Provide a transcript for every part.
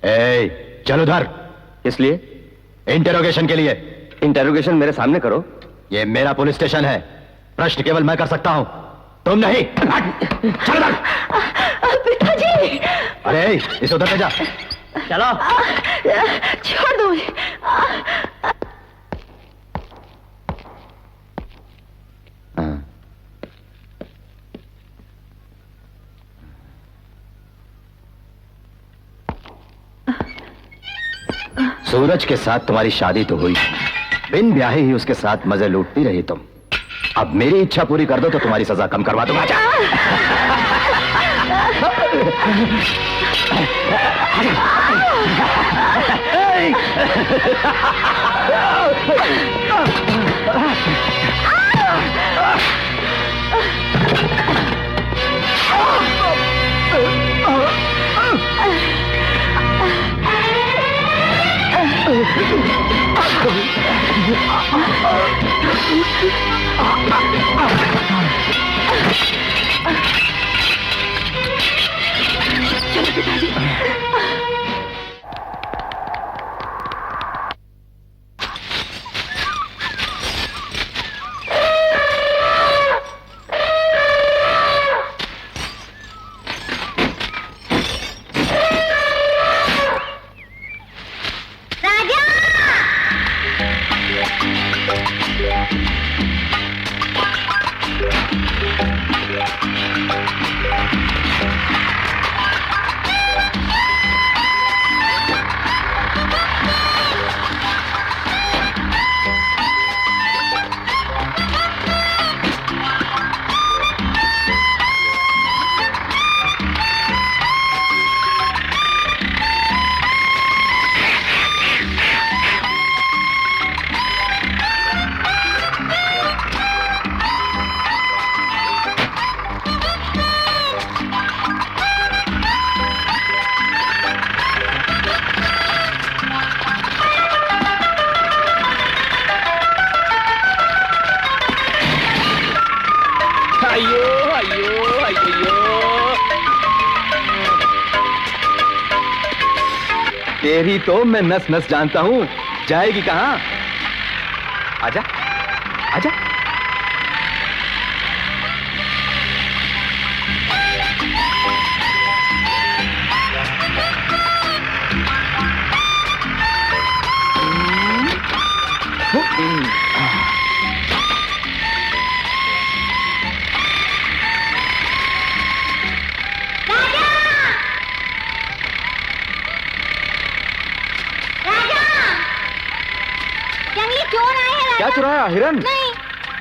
ए, चल उधर। इसलिए? इंटेरोगेशन के लिए। इंटेरोगेशन मेरे सामने करो। ये मेरा पुलिस स्टेशन है, प्रश्न केवल मैं कर सकता हूं, तुम नहीं। चल उधर। पिताजी। अरे इसे उधर ले जा। चलो। छोड़ दो मुझे। सूरज के साथ तुम्हारी शादी तो हुई, बिन ब्याहे ही उसके साथ मजे लूटती रही तुम। अब मेरी इच्छा पूरी कर दो तो तुम्हारी सजा कम करवा दूंगा। चलो पिताजी। तेरी तो मैं नस नस जानता हूं, जाएगी कहां? आजा, आजा। क्या चुराया? हिरन? नहीं।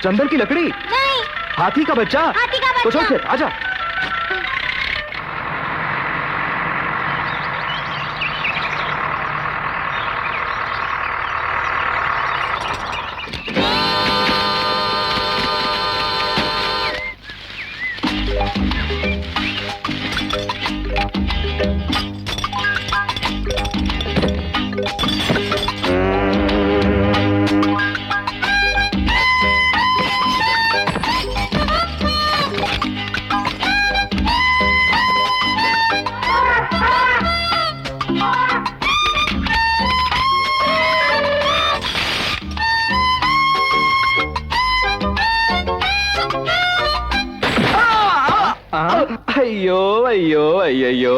चंदन की लकड़ी? नहीं। हाथी का बच्चा? हाथी का बच्चा। तो चल फिर, आजा। अయ్యో అయ్యో అయ్యయ్యో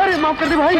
अरे माफ कर दे भाई।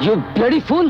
You bloody fool!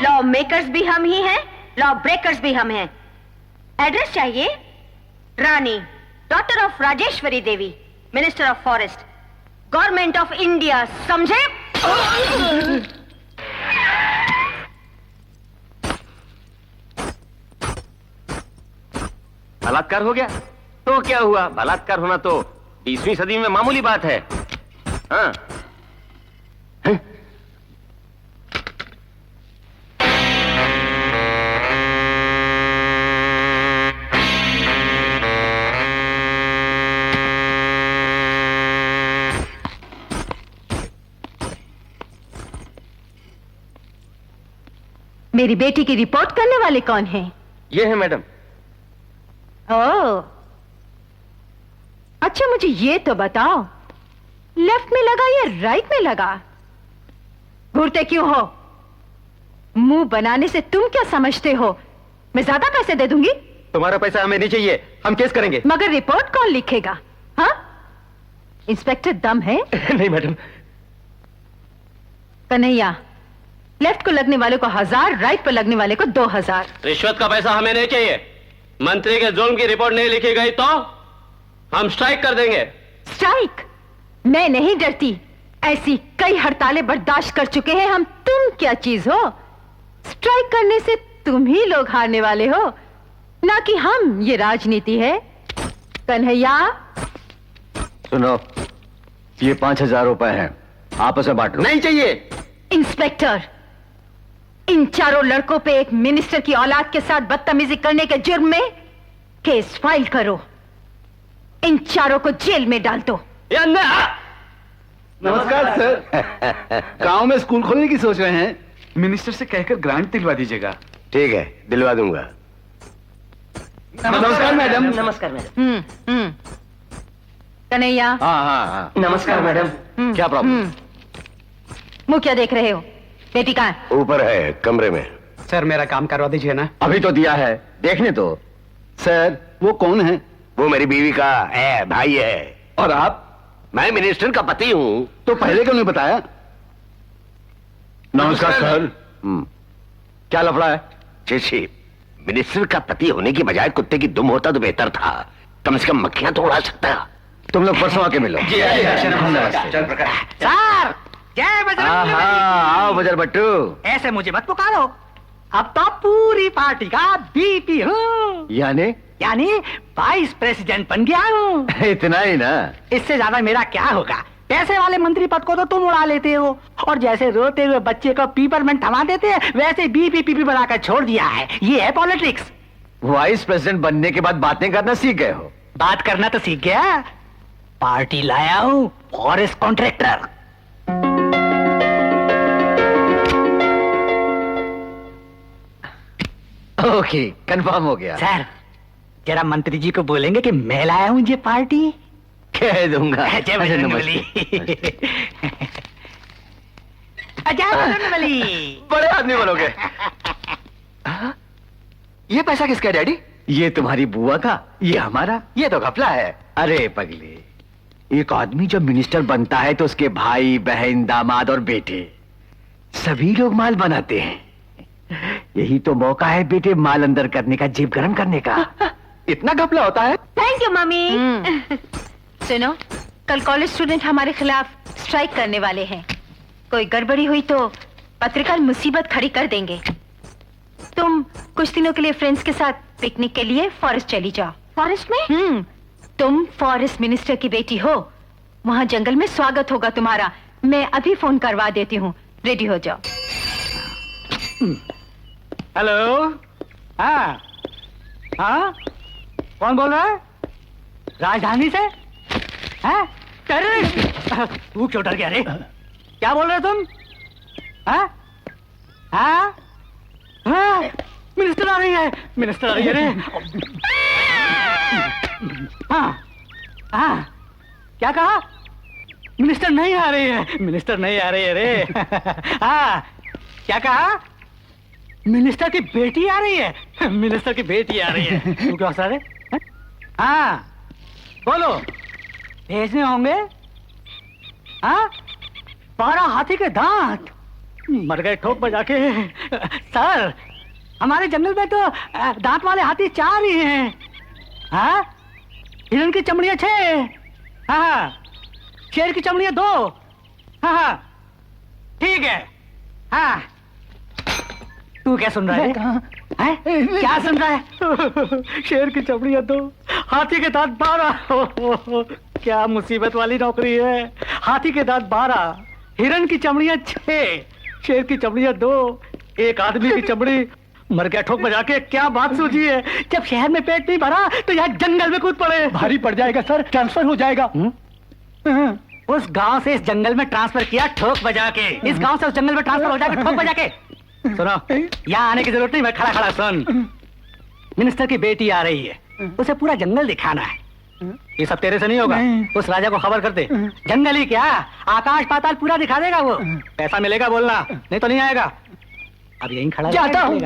Law makers भी हम ही हैं, लॉ ब्रेकर्स भी हम हैं। एड्रेस चाहिए? Rani, daughter of Rajeshwari Devi, minister of forest, government of India, समझे? बलात्कार हो गया तो क्या हुआ? बलात्कार होना तो 20वीं सदी में मामूली बात है। हाँ। मेरी बेटी की रिपोर्ट करने वाले कौन हैं? ये है मैडम। ओह, अच्छा मुझे ये तो बताओ, लेफ्ट में लगा या राइट में लगा? घूरते क्यों हो? मुंह बनाने से तुम क्या समझते हो? मैं ज्यादा पैसे दे दूंगी। तुम्हारा पैसा हमें नहीं चाहिए, हम केस करेंगे। मगर रिपोर्ट कौन लिखेगा? हाँ, इंस्पेक्टर दम है? नहीं मैडम। कन्हैया, लेफ्ट को लगने वाले को 1000, राइट पर लगने वाले को 2000। रिश्वत का पैसा हमें नहीं चाहिए। मंत्री के जुल्म की रिपोर्ट नहीं लिखी गई तो हम स्ट्राइक कर देंगे। स्ट्राइक? मैं नहीं डरती, ऐसी कई हड़तालें बर्दाश्त कर चुके हैं हम। तुम क्या चीज हो? स्ट्राइक करने से तुम ही लोग हारने वाले हो, ना कि हम। ये राजनीति है। कन्हैया, सुनो, ये 5000 रुपए हैं, आपस में बांट लो। नहीं चाहिए। इंस्पेक्टर, इन चारों लड़कों पे एक मिनिस्टर की औलाद के साथ बदतमीजी करने के जुर्म में केस फाइल करो। इन चारों को जेल में डाल दो। नमस्कार सर। गांव में स्कूल खोलने की सोच रहे हैं, मिनिस्टर से कहकर ग्रांट दिलवा दीजिएगा। ठीक है, दिलवा दूंगा। नमस्कार मैडम। नमस्कार मैडम। कन्हैया। हाँ हाँ हाँ। नमस्कार मैडम। क्या प्रॉब्लम? मुंह क्या देख रहे हो? बेटी कहाँ है? ऊपर है, कमरे में। सर मेरा काम करवा दीजिए ना। अभी तो दिया है, देखने तो। सर वो कौन है? वो मेरी बीवी का भाई है। और आप? मैं मिनिस्टर का पति हूँ। तो पहले क्यों नहीं बताया? नमस्कार सर। क्या लफड़ा है? जी, मिनिस्टर का पति होने की बजाय कुत्ते की दुम होता तो बेहतर था। कम से कम मक्खियां तो उड़ा सकता। तुम लोग परसों आके मिलो। सर, जय बजरंग बली। आओ बजर बट्टू। ऐसे मुझे मत पुकारो, अब तो पूरी पार्टी का बीपी हूँ, यानी वाइस प्रेसिडेंट बन गया हूँ। इतना ही ना? इससे ज्यादा मेरा क्या होगा? पैसे वाले मंत्री पद को तो तुम उड़ा लेते हो, और जैसे रोते हुए बच्चे को पीपरमेंट थमा देते हैं, वैसे बीपी पीपी बनाकर छोड़ दिया है। ये है पॉलिटिक्स। वाइस प्रेसिडेंट बनने के बाद बातें करना सीख गए हो? बात करना तो सीख गया, पार्टी लाया हूँ फॉरेस्ट कॉन्ट्रैक्टर। ओके, कंफर्म हो गया। सर, जरा मंत्री जी को बोलेंगे कि मैं लाया हूँ ये पार्टी। कह दूंगा। जय बजरंग बली। जय बजरंग बली। बड़े आदमी बनोगे। ये पैसा किसका है डैडी? ये तुम्हारी बुआ का, ये हमारा, ये तो घपला है। अरे पगली, एक आदमी जब मिनिस्टर बनता है तो उसके भाई बहन दामाद और बेटे सभी लोग माल बनाते हैं। यही तो मौका है बेटे माल अंदर करने का, जेब गरम करने का। इतना घपला होता है? Thank you mummy. सुनो, कल कॉलेज स्टूडेंट हमारे खिलाफ स्ट्राइक करने वाले हैं। कोई गड़बड़ी हुई तो पत्रकार मुसीबत खड़ी कर देंगे। तुम कुछ दिनों के लिए फ्रेंड्स के साथ पिकनिक के लिए फॉरेस्ट चली जाओ। फॉरेस्ट में? तुम फॉरेस्ट मिनिस्टर की बेटी हो, वहां जंगल में स्वागत होगा तुम्हारा। मैं अभी फोन करवा देती हूँ, रेडी हो जाओ। हेलो। हाँ हाँ, कौन बोल रहा है? राजधानी से? हैं? टेररिस्ट? तू क्यों डर गया रे? क्या बोल रहे तुम? हाँ हाँ हाँ, मिनिस्टर आ रही है, मिनिस्टर आ रही है रे। हाँ हाँ, क्या कहा? मिनिस्टर नहीं आ रही है, मिनिस्टर नहीं आ रही है रे। हाँ, क्या कहा? मिनिस्टर की बेटी आ रही है, मिनिस्टर की बेटी आ रही है। तू क्या हंस रहा है? हाँ बोलो, भेजने होंगे? हाँ, 12 हाथी के दांत मर गए ठोक बजा के। सर, हमारे जंगल में तो दांत वाले हाथी 4 ही हैं। हाँ, हिरण की चमड़ियां 6, हाँ, शेर की चमड़ियां 2, हाँ, ठीक है। हाँ, तू क्या सुन रहा है? हैं? क्या सुन रहा है? शेर की चमड़ियां 2, हाथी के दांत 12। क्या मुसीबत वाली नौकरी है। हाथी के दांत 12, हिरण की चमड़ियां 6, शेर की चमड़ियां 2, एक आदमी की चमड़ी मर गया ठोक बजा के। क्या बात सूझी है? जब शहर में पेट नहीं भरा तो यहाँ जंगल में कूद पड़े। भारी पड़ जाएगा सर, ट्रांसफर हो जाएगा। उस गांव से इस जंगल में ट्रांसफर किया ठोक बजा के, इस गांव से उस जंगल में ट्रांसफर हो जाएगा ठोक बजा के। सुनो, यहाँ आने की जरूरत नहीं, मैं खड़ा खड़ा सुन। मिनिस्टर की बेटी आ रही है, उसे पूरा जंगल दिखाना है। ये सब तेरे से नहीं होगा, उस राजा को खबर कर दे। जंगल ही क्या, आकाश पाताल पूरा दिखा देगा वो। पैसा मिलेगा बोलना, नहीं तो नहीं आएगा। अब यहीं खड़ा जाता हूँ।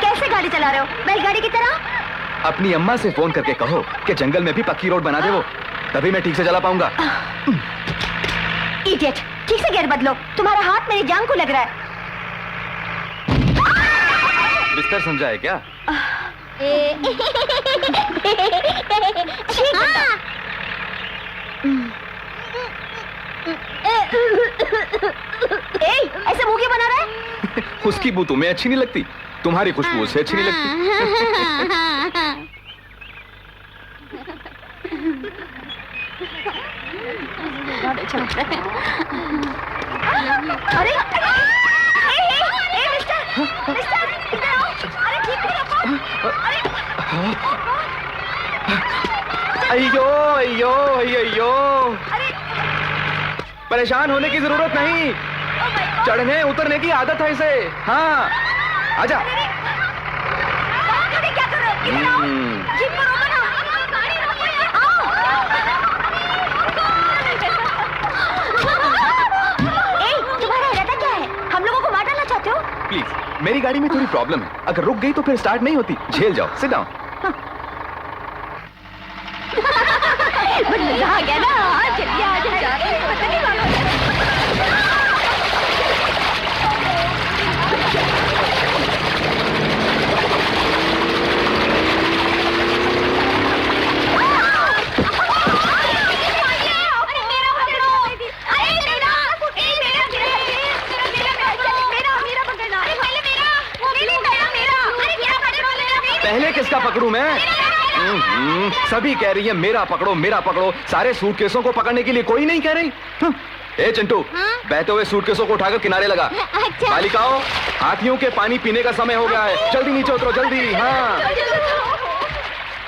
कैसे गाड़ी चला रहे हो, बैलगाड़ी की तरह? अपनी अम्मा से फोन करके कहो कि जंगल में भी पक्की रोड बना दे वो, तभी मैं ठीक से चला पाऊंगा। इडियट, ठीक से गियर बदलो, तुम्हारा हाथ मेरी जान को लग रहा है। बिस्तर समझा है क्या? ऐसे मुंह क्यों बना रहा है? उसकी बू तुम्हें अच्छी नहीं लगती, तुम्हारी खुशबू उसे अच्छी नहीं लगती। अरे मिस्टर, इधर आओ। अरे ठीक है रखो। अयो अयो अयो अयो, परेशान होने की जरूरत नहीं, चढ़ने उतरने की आदत है इसे। हाँ, आजा। क्या कर रहे हो? इधर आओ। जीप को रोको ना। आओ। तुम्हारा इरादा क्या है? हम लोगों को मार डालना चाहते हो? प्लीज, मेरी गाड़ी में थोड़ी प्रॉब्लम है, अगर रुक गई तो फिर स्टार्ट नहीं होती। झेल जाओ, सिट डाउन। मजा आ गया ना, जल्दी आ जा। पता नहीं पहले किसका पकड़ूं मैं? सभी कह रही है मेरा पकड़ो मेरा पकड़ो, सारे सूटकेसों को पकड़ने के लिए कोई नहीं कह रही। ए चिंटू, बहते हुए सूटकेसों को उठाकर किनारे लगा। अच्छा। बालिकाओं, हाथियों के पानी पीने का समय हो गया है, जल्दी नीचे उतरो जल्दी। हाँ,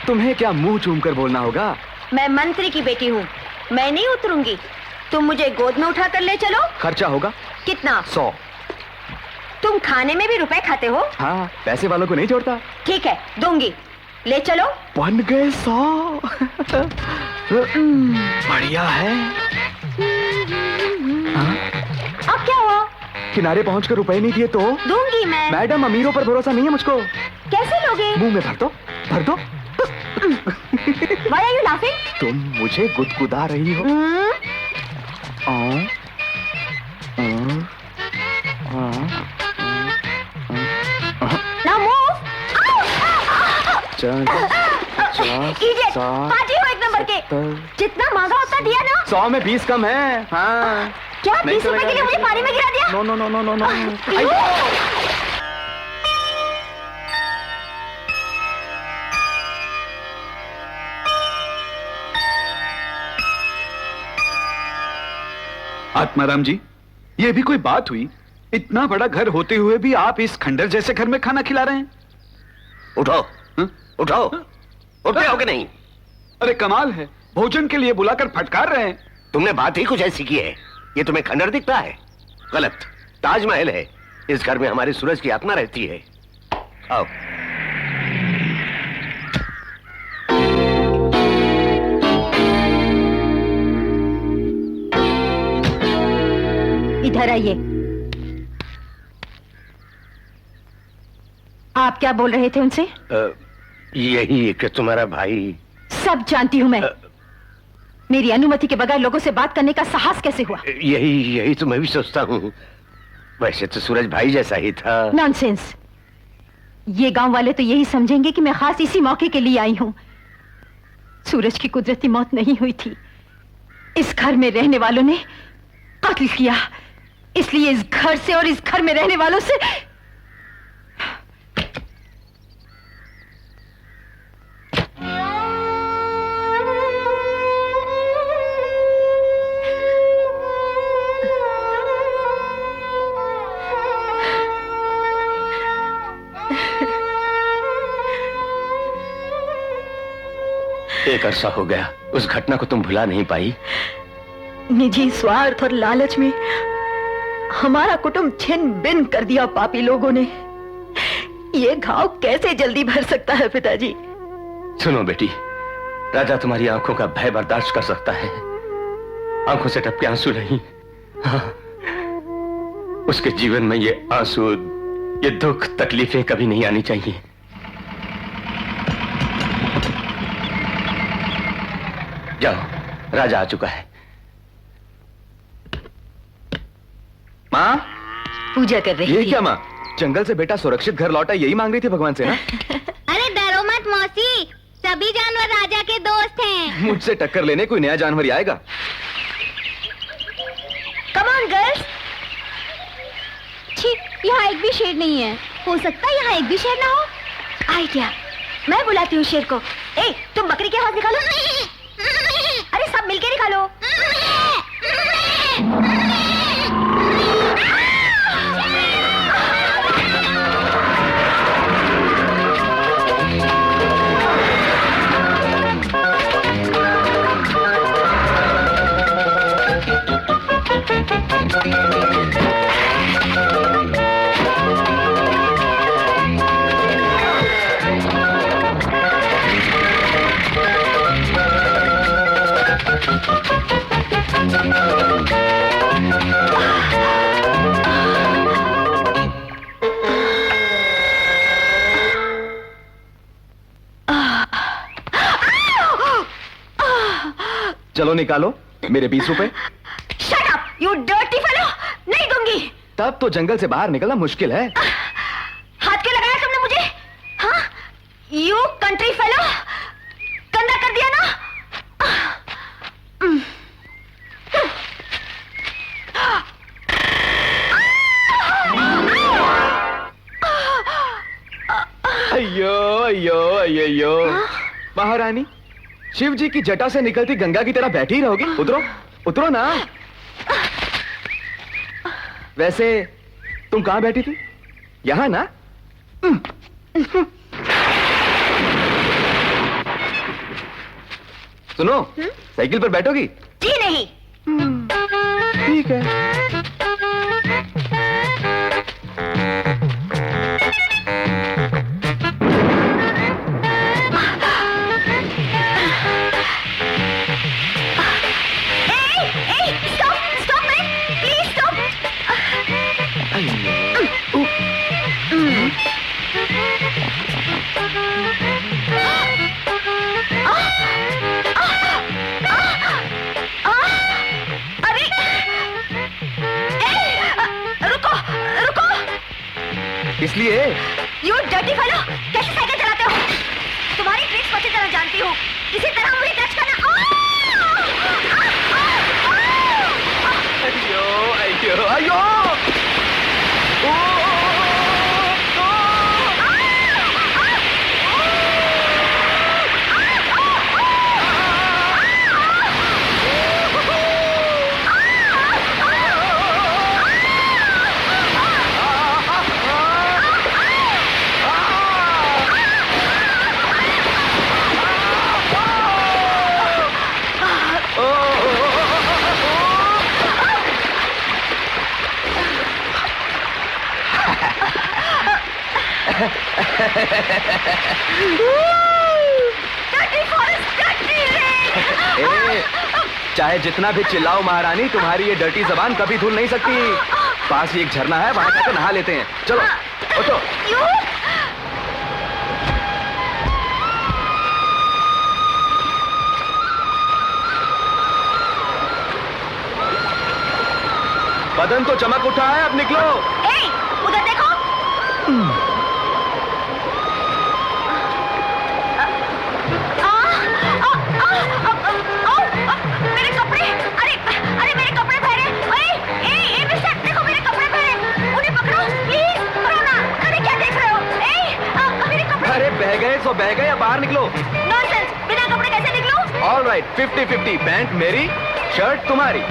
तुम्हें क्या मुंह चूम कर बोलना होगा? मैं मंत्री की बेटी हूँ, मैं नहीं उतरूंगी। तुम मुझे गोद में उठा कर ले चलो। खर्चा होगा कितना? 100। तुम खाने में भी रुपए खाते हो? हाँ, पैसे वालों को नहीं छोड़ता। ठीक है, दूंगी, ले चलो। बन गए 100। बढ़िया है। अब क्या हुआ? किनारे पहुंचकर रुपए नहीं दिए तो? दूंगी मैं। मैडम, अमीरों पर भरोसा नहीं है मुझको। कैसे लोगे? मुंह में भर दो, भर दो। Why are you laughing? तुम मुझे गुदगुदा रही हो। Now move. Idiot! 50, पार्टी हो एक नंबर के। जितना मांगा उतना दिया ना? 100 में 20 कम है। हाँ, क्या नहीं 20 रुपए के लिए मुझे पानी में गिरा दिया? No no no no no no. Atmaram ji, ये भी कोई बात हुई? इतना बड़ा घर होते हुए भी आप इस खंडर जैसे घर में खाना खिला रहे हैं? उठो, हाँ? उठो, उठते हो कि नहीं? अरे कमाल है, भोजन के लिए बुलाकर फटकार रहे हैं। तुमने बात ही कुछ ऐसी की है। ये तुम्हें खंडर दिखता है? गलत, ताजमहल है। इस घर में हमारी सूरज की आत्मा रहती है। आओ। इधर आइए। आप क्या बोल रहे थे उनसे? यही कि तुम्हारा भाई। सब जानती हूं मैं। मेरी अनुमति के बगैर लोगों से बात करने का साहस कैसे हुआ? यही तो मैं भी सोचता हूँ। वैसे तो सूरज भाई जैसा ही था। नॉनसेंस। ये गांव वाले तो यही समझेंगे कि मैं खास इसी मौके के लिए आई हूं। सूरज की कुदरती मौत नहीं हुई थी, इस घर में रहने वालों ने कत्ल किया। इसलिए इस घर से और इस घर में रहने वालों से एक अरसा हो गया, उस घटना को तुम भुला नहीं पाई। निजी स्वार्थ और लालच में हमारा कुटुंब छिन बिन कर दिया पापी लोगों ने। ये घाव कैसे जल्दी भर सकता है पिताजी? सुनो बेटी, राजा तुम्हारी आंखों का भय बर्दाश्त कर सकता है, आंखों से टपके आंसू नहीं। हाँ, उसके जीवन में ये आंसू, ये दुख, तकलीफें कभी नहीं आनी चाहिए। जाओ, राजा आ चुका है। माँ, पूजा कर रही ये थी। क्या माँ? जंगल से बेटा सुरक्षित घर लौटा, यही मांग रही थी भगवान से ना? अरे डरो मत मौसी, सभी जानवर राजा के दोस्त हैं। मुझसे टक्कर लेने कोई नया जानवर ही आएगा। Come on girls. छी, यहाँ एक भी शेर नहीं है। हो सकता है यहाँ एक भी शेर ना हो। आइडिया, मैं बुलाती हूँ शेर को। ए, तुम बकरी की आवाज निकालो। अरे सब मिलके निकालो। चलो निकालो मेरे 20 रुपए। Shut up, you dirty fellow! नहीं दूंगी। तब तो जंगल से बाहर निकलना मुश्किल है। हाथ क्यों लगाया तुमने मुझे? हाँ? You country fellow! गंदा कर दिया ना? अयो अयो अयो अयो। महारानी, शिव जी की जटा से निकलती गंगा की तरह बैठी ही रहोगी? उतरो, उतरो ना। वैसे तुम कहां बैठी थी? यहां ना? सुनो, साइकिल पर बैठोगी? जी नहीं। ठीक है। इसलिए You dirty fellow! कैसे साइकिल चलाते हो? तुम्हारी ट्रिक्स अच्छी तरह जानती हूँ। इसी तरह मुझे टच करना। अयो अयो अयो। ए, चाहे जितना भी चिल्लाओ महारानी, तुम्हारी ये डर्टी जबान कभी धुल नहीं सकती। पास ही एक झरना है, वहां जाकर नहा लेते हैं। चलो उठो। बदन तो चमक उठा है, अब निकलो। उधर देखो। मेरे कपड़े, अरे मेरे कपड़े पहने। मिस्टर, देखो मेरे कपड़े पहने, उन्हें पकड़ो प्लीज, पकड़ो ना। अरे क्या देख रहे हो? मेरे कपड़े। अरे बह गए सो बह गए, अब बाहर निकलो। नॉनसेंस, बिना कपड़े कैसे निकलूं? ऑल राइट, 50-50, पैंट मेरी, शर्ट तुम्हारी।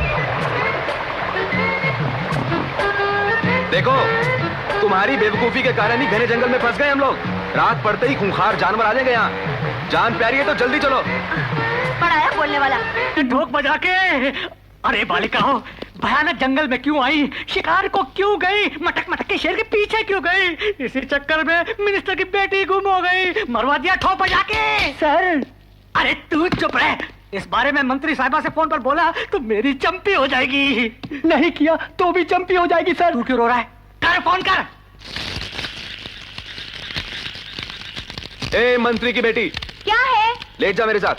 देखो, तुम्हारी बेवकूफी के कारण ही घने जंगल में फंस गए हम लोग। रात पड़ते ही खूंखार जानवर आ जाएंगे यहाँ। जान प्यारी है तो जल्दी चलो। बड़ा है बोलने वाला। ढोक बजा के। अरे बालिका हो, भयानक जंगल में क्यों आई? शिकार को क्यों गई? मटक मटक के शेर के पीछे क्यों गई? इसी चक्कर में मिनिस्टर की बेटी गुम हो गई। मरवा दिया ठोक बजा के। सर, अरे तू चुप रह। इस बारे में मंत्री साहिबा से फोन पर बोला तो मेरी चंपी हो जाएगी। नहीं किया तो भी चंपी हो जाएगी सर। तू क्यों रो रहा है? कर फोन कर। ए मंत्री की बेटी, क्या है? लेट जा मेरे साथ।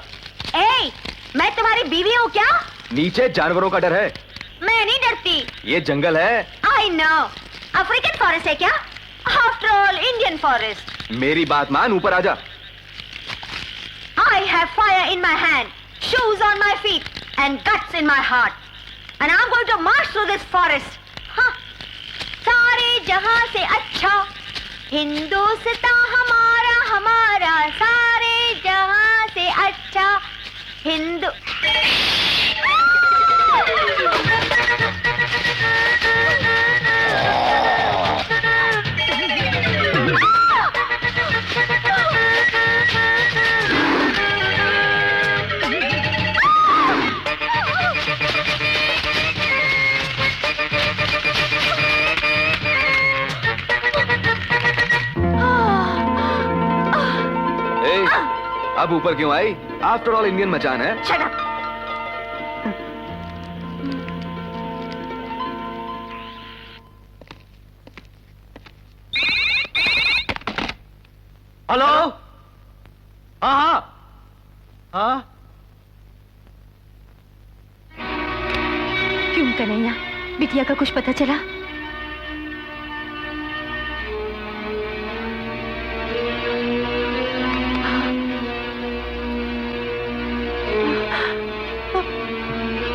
मैं तुम्हारी बीवी हूँ क्या? नीचे जानवरों का डर है। मैं नहीं डरती। ये जंगल है। I know. अफ्रीकन फॉरेस्ट है क्या? After all Indian forest. मेरी बात मान, ऊपर आजा। I have fire in my hand, shoes on my feet, and guts in my heart. And I'm going to march through this forest. हाँ, सारे जहां से अच्छा हिंदुस्तान हमारा हमारा, सारे जहां से अच्छा हिंदू। अब ऊपर क्यों आई? आफ्टर ऑल इंडियन मचान है। Shut up. हेलो। हाँ। क्यों कन्हैया, बिटिया का कुछ पता चला?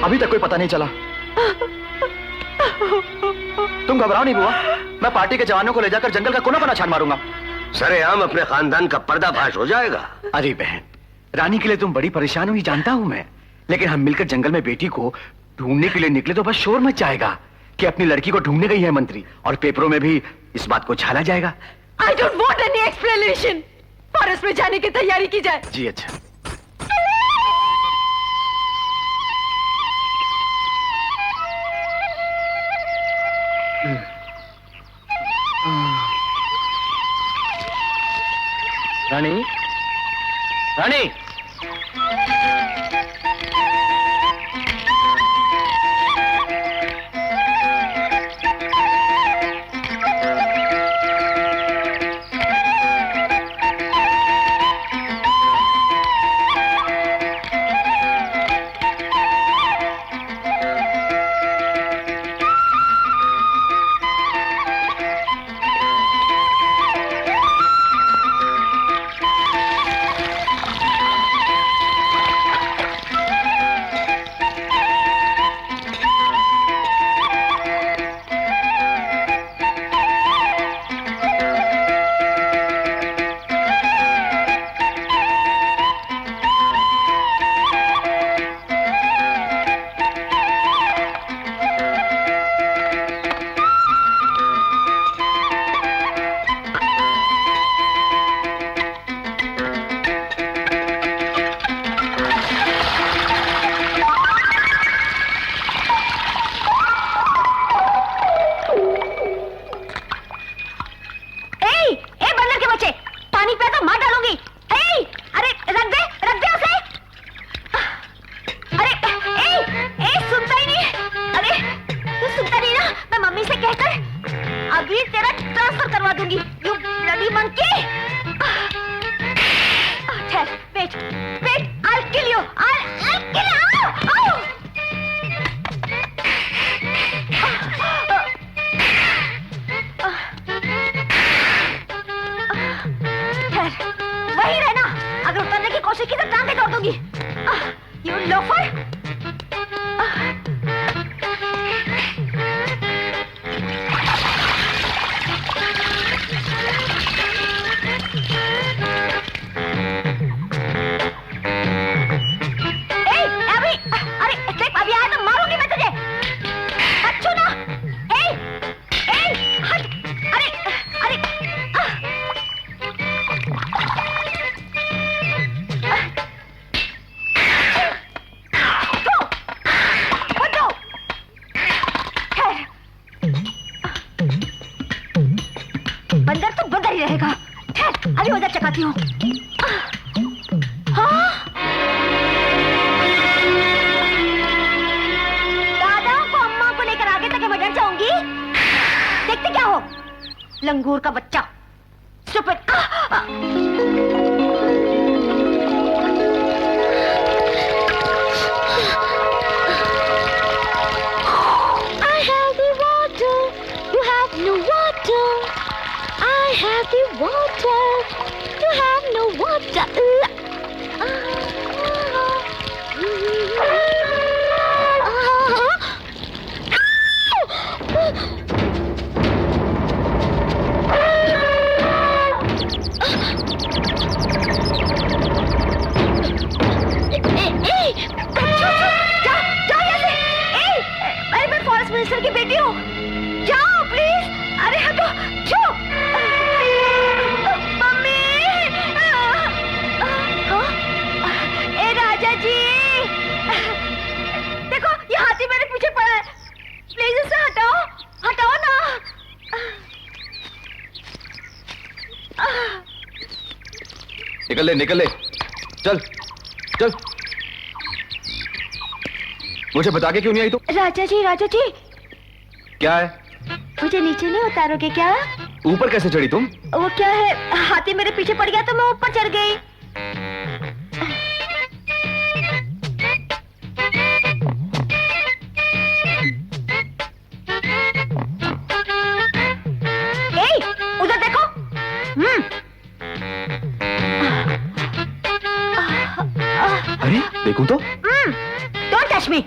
अभी तक कोई पता नहीं चला। तुम घबराओ नहीं बुआ, मैं पार्टी के जवानों को ले जाकर जंगल का कोना कोना छान मारूंगा। सरेआम अपने खानदान का पर्दाफाश हो जाएगा। अरे बहन, रानी के लिए तुम बड़ी परेशान हुई जानता हूं मैं, लेकिन हम मिलकर जंगल में बेटी को ढूंढने के लिए निकले तो बस शोर मच जाएगा कि अपनी लड़की को ढूंढने गई है मंत्री, और पेपरों में भी इस बात को छाला जाएगा। I don't want any explanation. Forest में जाने की तैयारी की जाए। जी अच्छा। रानी, रानी, जाऊंगी। You loafer. अभी आया तो मारूंगी मैं तुझे। अच्छू ना। हट। अरे अरे बंदर तो बंदर ही रहेगा। अभी उधर चकाती हूँ। देखते क्या हो लंगूर का बच्चा। Stupid. I have the water, you have no water. I have the water, you have no water. Minister की बेटी हूँ। जाओ प्लीज। अरे हटो। छो। मम्मी। ए राजा जी। देखो ये हाथी मेरे पीछे पड़ा है। प्लीज उसे हटाओ। हटाओ ना। निकल ले निकल ले। चल चल। मुझे बता के क्यों नहीं आई तू? राजा जी क्या है? मुझे नीचे नहीं उतारोगे क्या? ऊपर कैसे चढ़ी तुम? वो क्या है, हाथी मेरे पीछे पड़ गया तो मैं ऊपर चढ़ गई। उधर देखो। अरे देखूं तो? Don't touch me.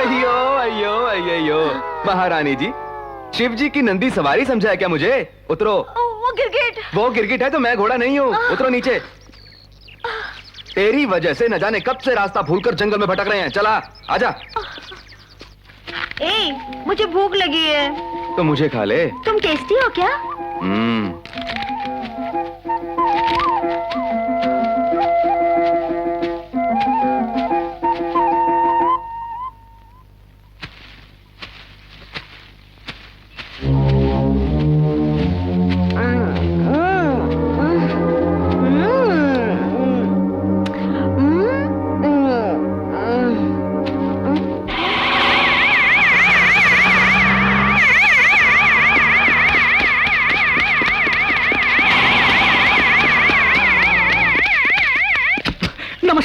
अयो अयो अयो महारानी जी, शिव जी की नंदी सवारी समझा है क्या मुझे? उतरो। वो गिरगिट। वो गिरगिट है तो मैं घोड़ा नहीं हूँ। उतरो नीचे। तेरी वजह से न जाने कब से रास्ता भूलकर जंगल में भटक रहे हैं। चला आजा। मुझे भूख लगी है। तो मुझे खा ले। तुम टेस्टी हो क्या?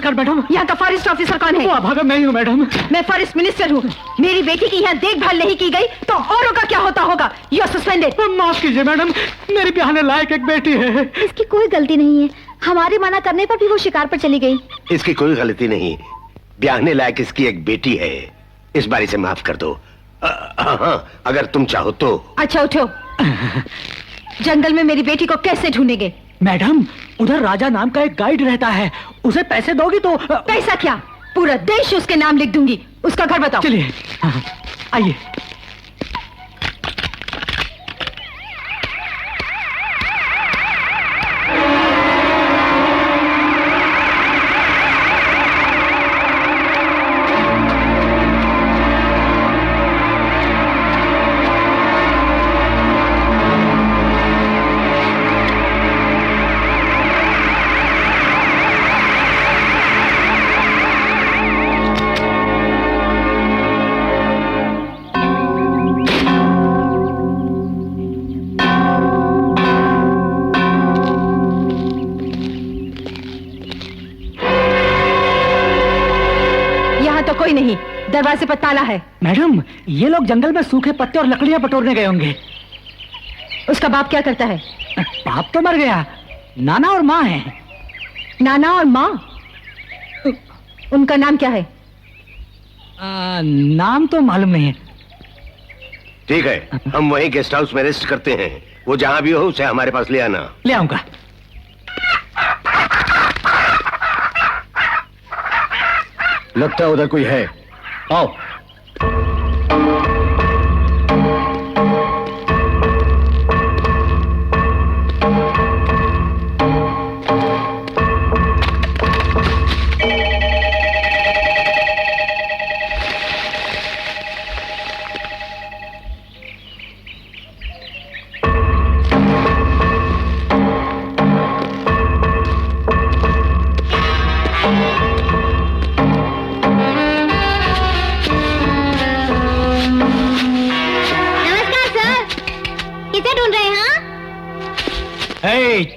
मैडम, यहाँ का फॉरेस्ट ऑफिसर कौन है? वो अभागा मैं ही हूँ मैडम। मैं फॉरेस्ट मिनिस्टर हूँ। मेरी बेटी की यहाँ देखभाल नहीं की गई तो औरों का क्या होता होगा? You are suspended. माफ कीजिए मैडम, मेरी ब्याहने लायक एक बेटी है। इसकी कोई गलती नहीं है। हमारे मना करने पर भी वो शिकार पर चली गई। इसकी कोई गलती नहीं, ब्याहने लायक इसकी एक बेटी है। इस बारी से माफ कर दो। अगर तुम चाहो तो। अच्छा उठो। जंगल में मेरी बेटी को कैसे ढूंढेंगे? मैडम, उधर राजा नाम का एक गाइड रहता है, उसे पैसे दोगी तो। पैसा क्या, पूरा देश उसके नाम लिख दूंगी। उसका घर बताओ। चलिए आइए। कोई नहीं, दरवाजे पर ताला है। मैडम, ये लोग जंगल में सूखे पत्ते और लकड़ियां बटोरने गए होंगे। उसका बाप क्या करता है? बाप तो मर गया, नाना और माँ हैं। नाना और माँ? उनका नाम क्या है? नाम तो मालूम नहीं है। ठीक है, हम वहीं गेस्ट हाउस में रेस्ट करते हैं। वो जहां भी हो उसे हमारे पास ले आना। ले आऊंगा। लगता है उधर कोई है। आओ।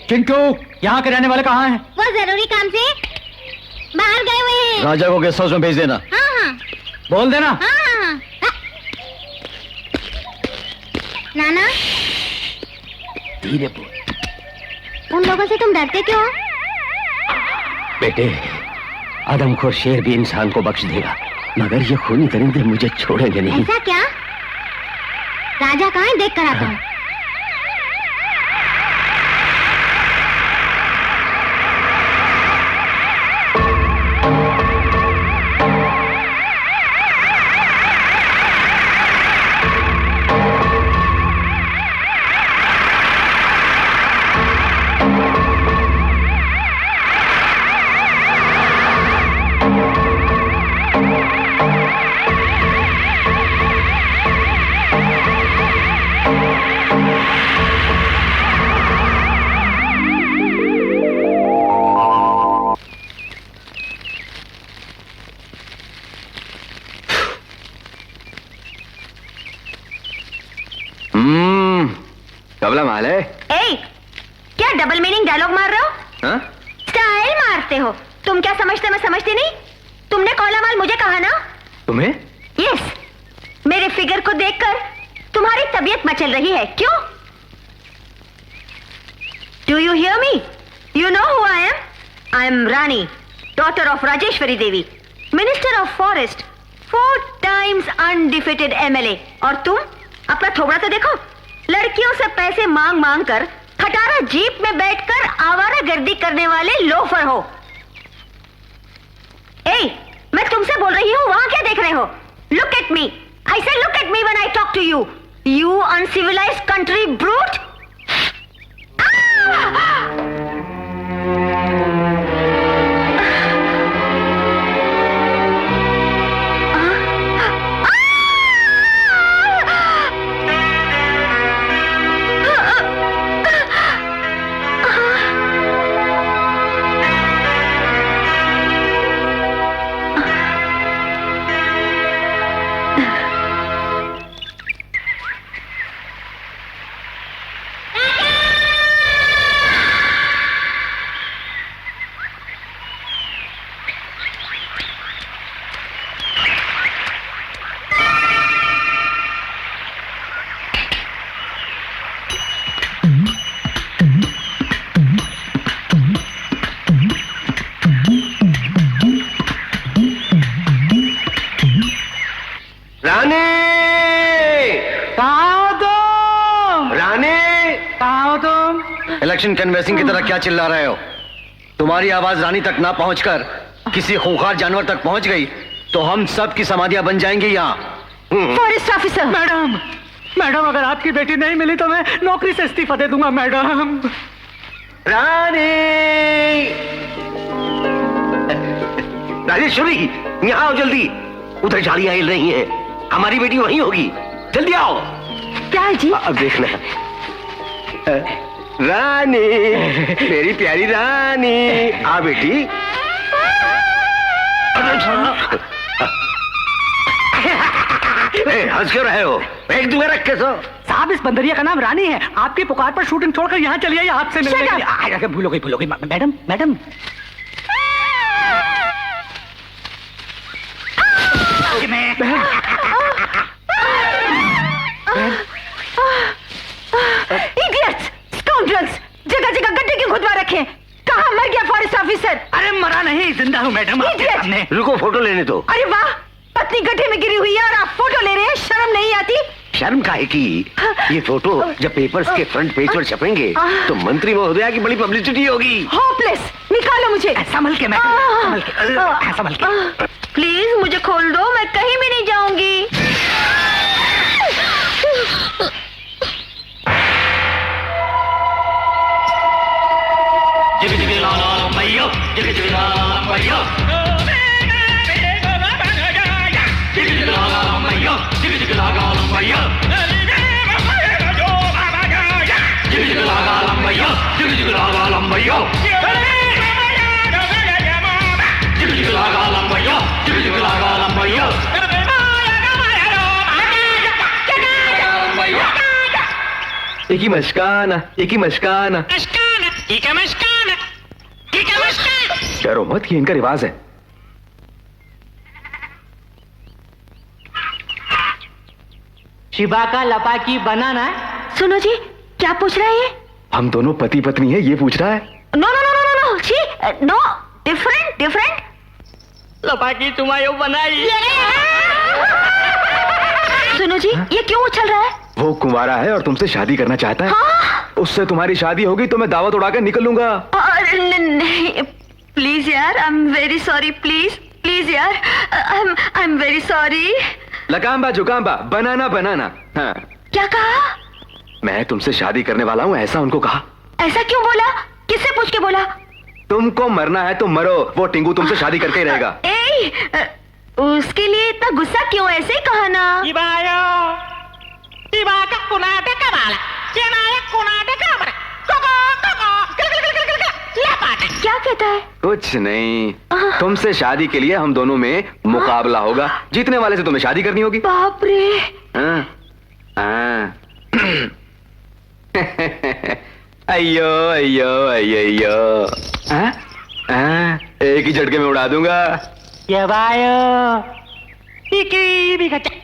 चिंटू, यहाँ के रहने वाले कहाँ हैं? वो जरूरी काम से बाहर गए हुए हैं। राजा को गेस्ट हाउस में भेज देना। हाँ हाँ। बोल देना। हाँ हाँ हाँ। नाना, धीरे बोल। उन लोगों से तुम डरते क्यों? बेटे, आदमखोर शेर भी इंसान को बख्श देगा, मगर ये खूनी दरिंदे मुझे छोड़ेंगे नहीं। ऐसा क्या? राजा कहाँ है, देख कर आता हूँ। कबला माल है। ए, क्या डबल मीनिंग डायलॉग मार रहे हो? हाँ? स्टाइल मारते हो। तुम क्या समझते, मैं समझती नहीं? तुमने कौला माल मुझे कहा ना? तुम्हें? यस, मेरे फिगर को देखकर तुम्हारी तबीयत मचल रही है, क्यों? Do you hear me? You know who I am? I am Rani, daughter of Rajeshwari Devi, minister of forest, 4 times undefeated MLA। और तुम अपना थोबड़ा तो देखो, लड़कियों से पैसे मांग मांग कर खटारा जीप में बैठकर आवारागर्दी करने वाले लोफर हो। ए, मैं तुमसे बोल रही हूँ, वहां क्या देख रहे हो? Look at me, I say look at me when I talk to you, you uncivilised country brute. Election canvassing की तरह क्या चिल्ला रहे हो? तुम्हारी आवाज रानी तक ना पहुंचकर किसी खूंखार जानवर तक पहुंच गई तो हम सब की समाधियां बन जाएंगी यहाँ। Forest officer. मैडम, मैडम, अगर आपकी बेटी नहीं मिली तो मैं नौकरी से इस्तीफा दे दूंगा मैडम। रानी, राजेश्वरी, यहाँ आओ जल्दी। उधर झाड़ियां हिल रही हैं, हमारी बेटी वहीं होगी, जल्दी आओ। क्या है जी? अब देखना। रानी, मेरी प्यारी रानी, आ बेटी। हंस क्यों रहे हो? एक दूसरे रख के सो। साहब, इस बंदरिया का नाम रानी है। आपकी पुकार पर शूटिंग छोड़कर यहाँ चली आई आपसे मिलने के लिए। भूलो गई मैडम, मैडम। सामने। रुको, फोटो लेने दो। अरे वाह, पत्नी गड्ढे में गिरी हुई है और आप फोटो ले रहे हैं, शर्म नहीं आती? शर्म काहे की? ये फोटो जब पेपर्स के फ्रंट पेज पर छपेंगे तो मंत्री महोदया की बड़ी पब्लिसिटी होगी। होपलेस, निकालो मुझे। संभल के मैं, संभल के, संभल के। प्लीज मुझे खोल दो, मैं कहीं भी नहीं जाऊंगी। जिग जिग ला ला मैया, जिग जिग ला ला मैया, जिग जिग ला ला मैया, जिग जिग ला ला मैया, जिग जिग ला ला मैया, जिग जिग ला ला मैया, जिग जिग ला ला मैया, जिग जिग ला ला मैया। एक ही मस्काना, एक ही मस्काना। डरो मत, ये इनका रिवाज है। शिबा का लपाकी बनाना है। सुनो जी, क्या पूछ रहा है ये? हम दोनों पति पत्नी है, ये पूछ रहा है। No no no no no, छी, नो, डिफरेंट डिफरेंट। लपाकी तुम्हारी बनाई। सुनो जी, ये क्यों उछल रहा है? वो कुंवारा है और तुमसे शादी करना चाहता है। हाँ? उससे तुम्हारी शादी होगी तो मैं दावत उड़ाकर निकल लूंगा। नहीं, प्लीज यार, I am very sorry, please please यार, आई एम वेरी सॉरी। लकाम्बा जुकाम्बा, बनाना बनाना। हाँ। क्या कहा? मैं तुमसे शादी करने वाला हूँ, ऐसा उनको कहा। ऐसा क्यों बोला? किससे पूछ के बोला? तुमको मरना है तो मरो, वो टिंगू तुमसे शादी करके ही रहेगा। उसके लिए इतना गुस्सा क्यों? ऐसे ही कहा ना। क्या कहता है? कुछ नहीं, तुमसे शादी के लिए हम दोनों में मुकाबला होगा, जीतने वाले से तुम्हें शादी करनी होगी। बाप रे। हाँ, हाँ। अयो अयो अयो अयो। हाँ? हाँ, एक ही झटके में उड़ा दूंगा। ये बायो इकी भी खचा।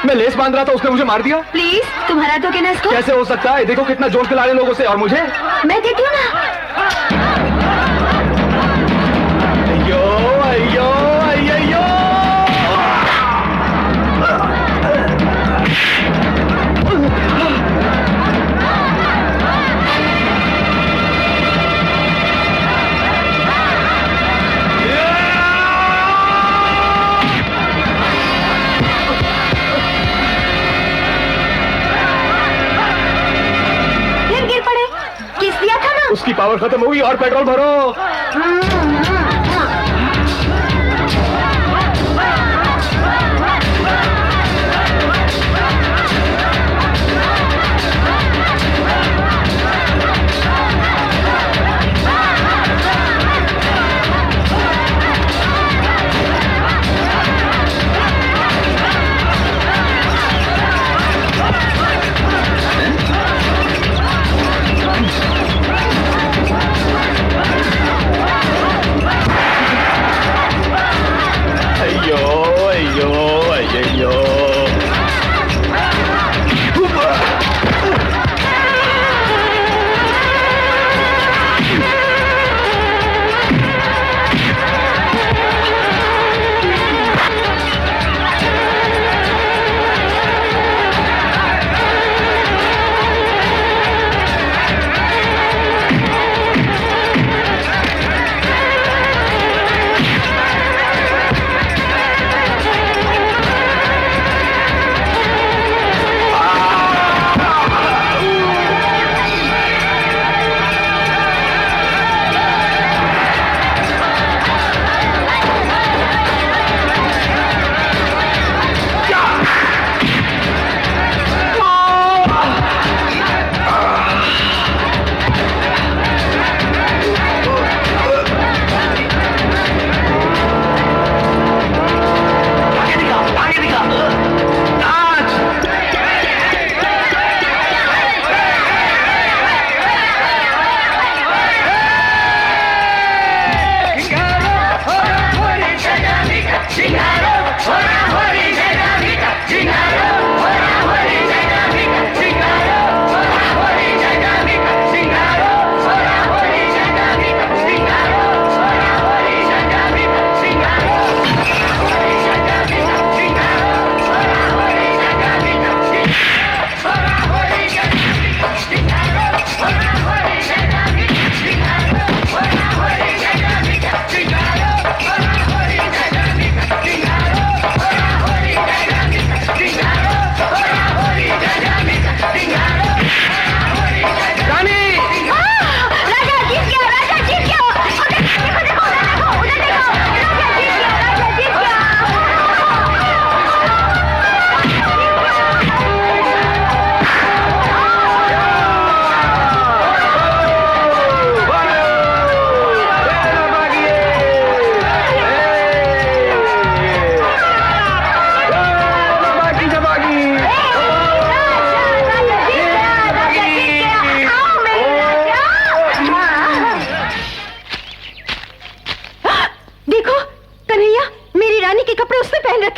मैं लेस बांध रहा था, उसने मुझे मार दिया। प्लीज तुम हरा दोगे ना इसको? कैसे हो सकता है? देखो कितना जोर खिला रहे लोगों से, और मुझे? मैं देती हूँ ना। अयो अयो अयो। उसकी पावर खत्म हुई और पेट्रोल भरो।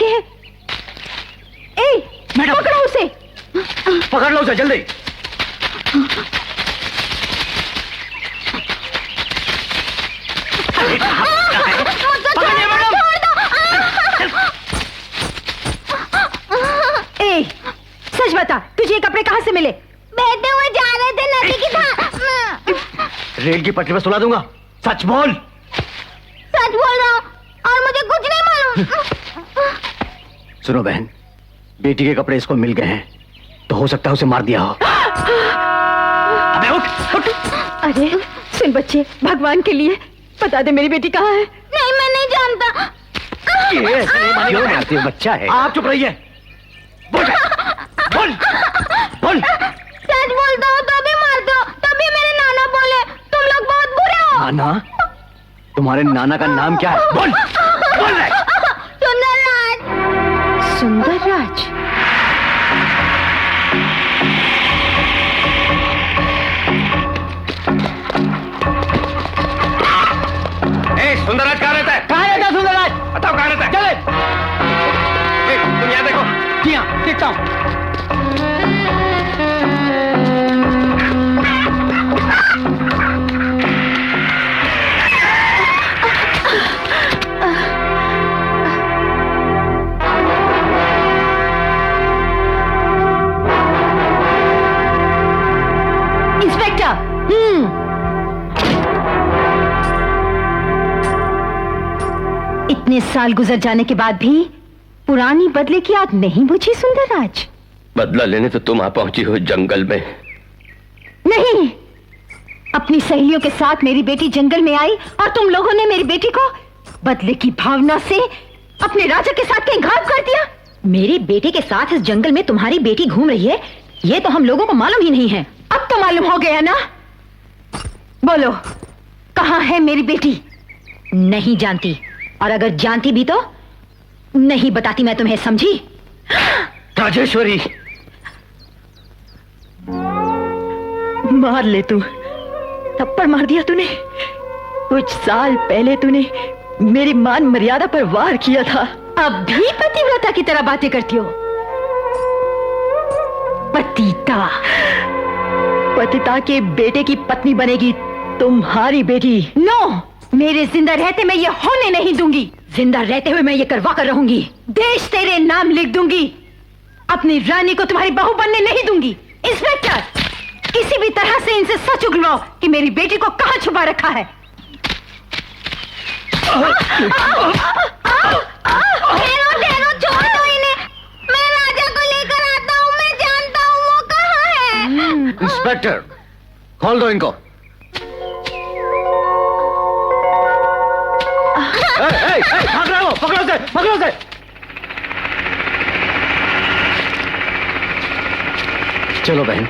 लड़के हैं। ए, मैडम। पकड़ो उसे। पकड़ लो उसे जल्दी। पकड़िए मैडम। ए, सच बता, तुझे ये कपड़े कहाँ से मिले? बहते हुए जा रहे थे नदी की धार। रेल की पटरी पर सुला दूंगा, सच बोल। सच बोल रहा हूँ और मुझे कुछ नहीं मालूम। सुनो बहन, बेटी के कपड़े इसको मिल गए हैं तो हो सकता है उसे मार दिया हो। अबे उठ उठ। अरे सुन बच्चे, भगवान के लिए बता दे मेरी बेटी कहाँ है। नहीं, मैं नहीं जानता। ये ऐसे नहीं मानेगा। क्यों मारती हो? बच्चा है। आप चुप रहिए। बोल बोल बोल। सच बोलता हूँ तो भी मारते हो। तभी मेरे नाना बोले तुम लोग बहुत बुरे हो। नाना? तुम्हारे नाना का नाम क्या है? बोल बोल रहे। सुंदरराज। सुंदरराज? सुंदरराज कहाँ रहता है? कहाँ रहता है सुंदरराज? बताओ कहाँ रहता है? चले। तुम यहाँ देखो। जी हाँ, देखता हूँ। इंस्पेक्टर। इतने साल गुजर जाने के बाद भी पुरानी बदले की आग नहीं बुझी सुंदरराज? बदला लेने तो तुम आ पहुंची हो जंगल में। नहीं, अपनी सहेलियों के साथ मेरी बेटी जंगल में आई और तुम लोगों ने मेरी बेटी को बदले की भावना से अपने राजा के साथ कहीं गायब कर दिया। मेरी बेटी के साथ इस जंगल में तुम्हारी बेटी घूम रही है, ये तो हम लोगों को मालूम ही नहीं है। अब तो मालूम हो गया ना? बोलो, कहाँ है मेरी बेटी? नहीं जानती, और अगर जानती भी तो नहीं बताती मैं तुम्हें, समझी? राजेश्वरी, मार ले तू, थप्पड़ मार दिया तूने। कुछ साल पहले तूने मेरी मान मर्यादा पर वार किया था। अब भी पतिव्रता की तरह बातें करती हो? पतिता? पतिता के बेटे की पत्नी बनेगी तुम्हारी बेटी। नो, मेरे जिंदा रहते मैं ये होने नहीं दूंगी। जिंदा रहते हुए मैं ये करवा कर रहूंगी। देश तेरे नाम लिख दूंगी, अपनी रानी को तुम्हारी बहू बनने नहीं दूंगी। इंस्पेक्टर, किसी भी तरह से इनसे सच उगलवाओ कि मेरी बेटी को कहां छुपा रखा है। ठहरो, छोड़ दो इन्हें। मैं राजा को लेकर आता हूँ, मैं जानता हूँ वो कहाँ है। इंस्पेक्टर, खोल दो इनको। भाग रहे हो? पकड़ो से, पकड़ो से। चलो बहन।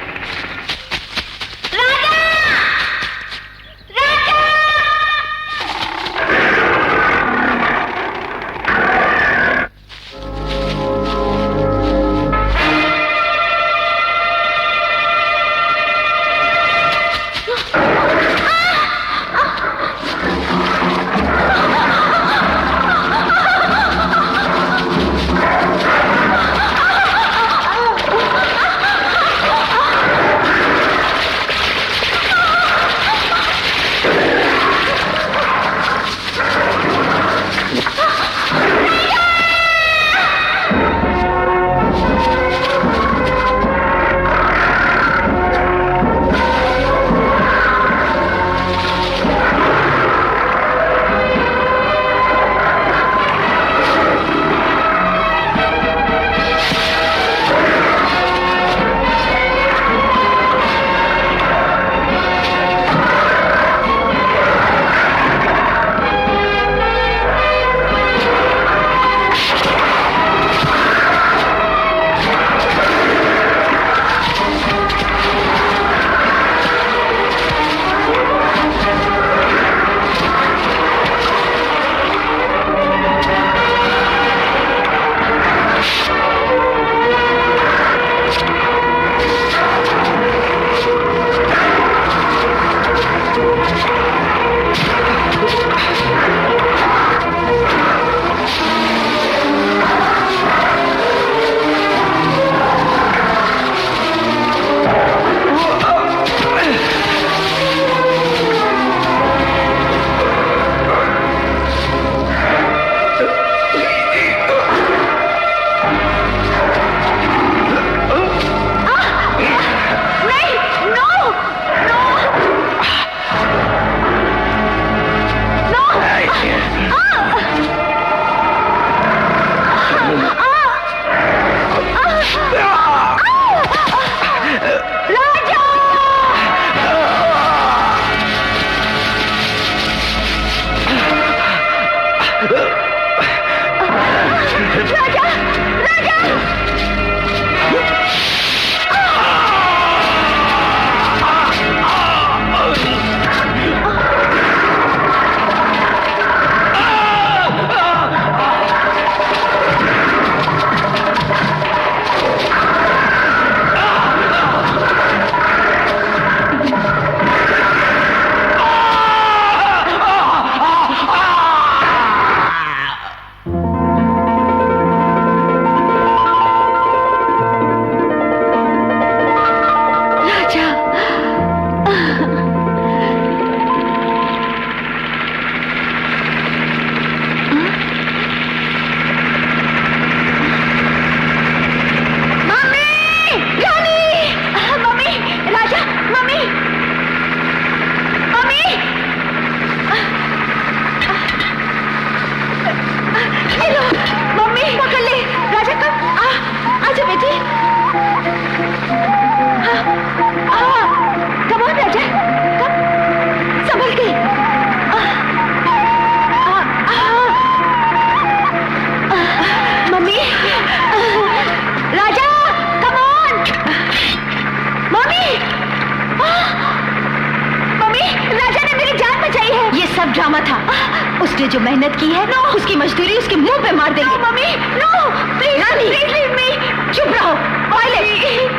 तुझे जो मेहनत की है उसकी मजदूरी उसके मुंह पे मार देंगे। Mummy no please Rani, please leave me. चुप रहो। वायलेट,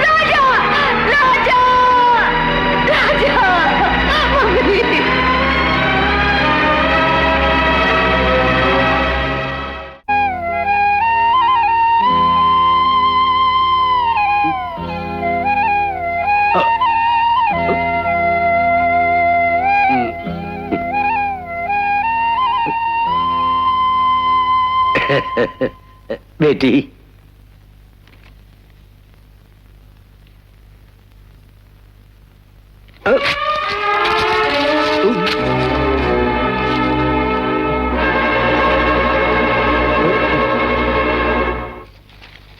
राजा राजा राजा मम्मी बेटी,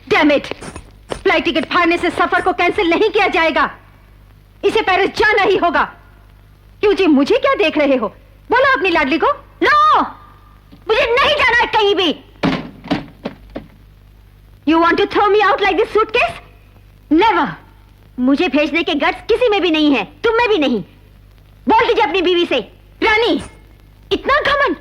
डैम इट, फ्लाइट टिकट फाड़ने से सफर को कैंसिल नहीं किया जाएगा। इसे पेरिस जाना ही होगा। क्यों जी, मुझे क्या देख रहे हो? बोलो अपनी लाडली को। नो, मुझे नहीं जाना है कहीं भी। You want to throw me out like this suitcase? Never. मुझे भेजने के गट्स किसी में भी नहीं है, तुम में भी नहीं। बोल दीजिए अपनी बीवी से। रानी, इतना घमंड?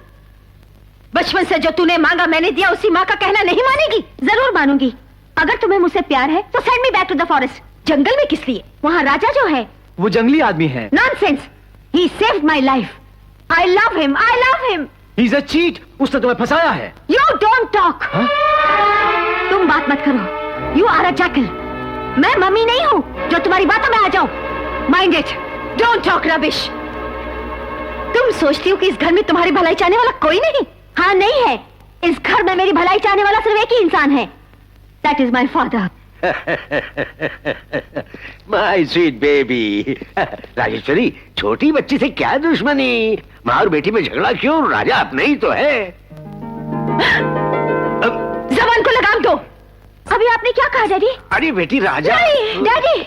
बचपन से जो तूने मांगा मैंने दिया, उसी माँ का कहना नहीं मानेगी? जरूर मानूंगी। अगर तुम्हें मुझसे प्यार है तो send me back to the forest. जंगल में किस लिए? वहाँ राजा जो है वो जंगली आदमी है। Nonsense. He saved my life. I love him. I love him. He's a cheat. उसने तुम्हें फंसाया है। You don't talk. हाँ? तुम बात मत करो। You are a jackal. मैं मम्मी नहीं हूँ जो तुम्हारी बातों में आ जाऊं। Mind it. Don't talk rubbish. तुम सोचती हो कि इस घर में तुम्हारी भलाई चाहने वाला कोई नहीं? हाँ, नहीं है। इस घर में मेरी भलाई चाहने वाला सिर्फ एक ही इंसान है। That is my father. My sweet baby. Rajeshwari, छोटी बच्ची से क्या दुश्मनी? माँ और बेटी में झगड़ा क्यों? राजा अपने ही तो है। जबान को लगाम दो। अभी आपने क्या कहा डैडी? अरे बेटी, राजा। डैडी,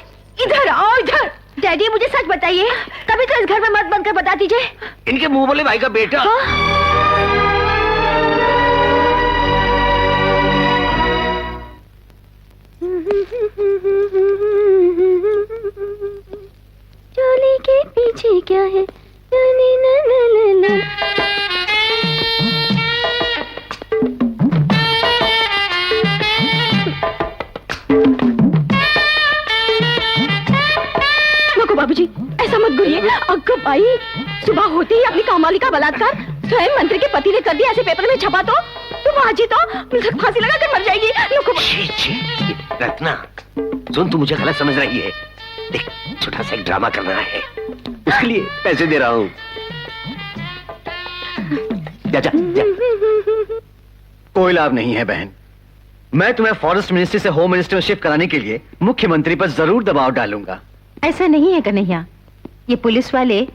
इधर आओ, इधर। डैडी, मुझे सच बताइए, कभी तो इस घर में मत बनकर बता दीजिए। इनके मुंह बोले भाई का बेटा। चोली के पीछे क्या है? नको बाबूजी, ऐसा मत करिए। अगर भाई सुबह होते ही अपनी कामवाली का बलात्कार स्वयं मंत्री के पति ने कर दिया, ऐसे पेपर में छपा तो बाजी तो फांसी लगा कर मर जाएगी। रत्ना, सुन, तू मुझे गलत समझ रही है। देख, छोटा सा एक ड्रामा करना है, उसके लिए पैसे दे रहा हूँ। जा जा जा। कोई लाभ नहीं है बहन। मैं तुम्हें फॉरेस्ट मिनिस्ट्री से होम मिनिस्टर में शिफ्ट कराने के लिए मुख्यमंत्री पर जरूर दबाव डालूंगा। ऐसा नहीं है कन्हैया, ये पुलिस वाले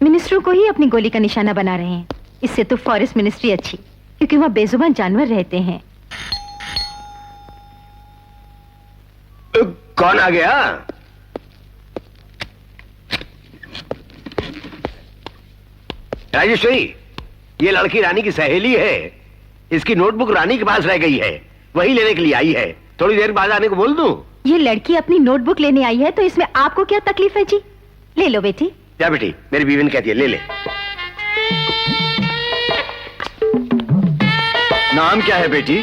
मिनिस्टरों को ही अपनी गोली का निशाना बना रहे हैं। इससे तो फॉरेस्ट मिनिस्ट्री अच्छी, क्योंकि वहाँ बेजुबान जानवर रहते हैं। कौन आ गया? राजेश्वरी, ये लड़की रानी की सहेली है। इसकी नोटबुक रानी के पास रह गई है, वही लेने के लिए आई है। थोड़ी देर बाद आने को बोल दूं? ये लड़की अपनी नोटबुक लेने आई है तो इसमें आपको क्या तकलीफ है जी? ले लो बेटी। क्या बेटी, मेरी बीवी ने कहती है ले ले। नाम क्या है बेटी?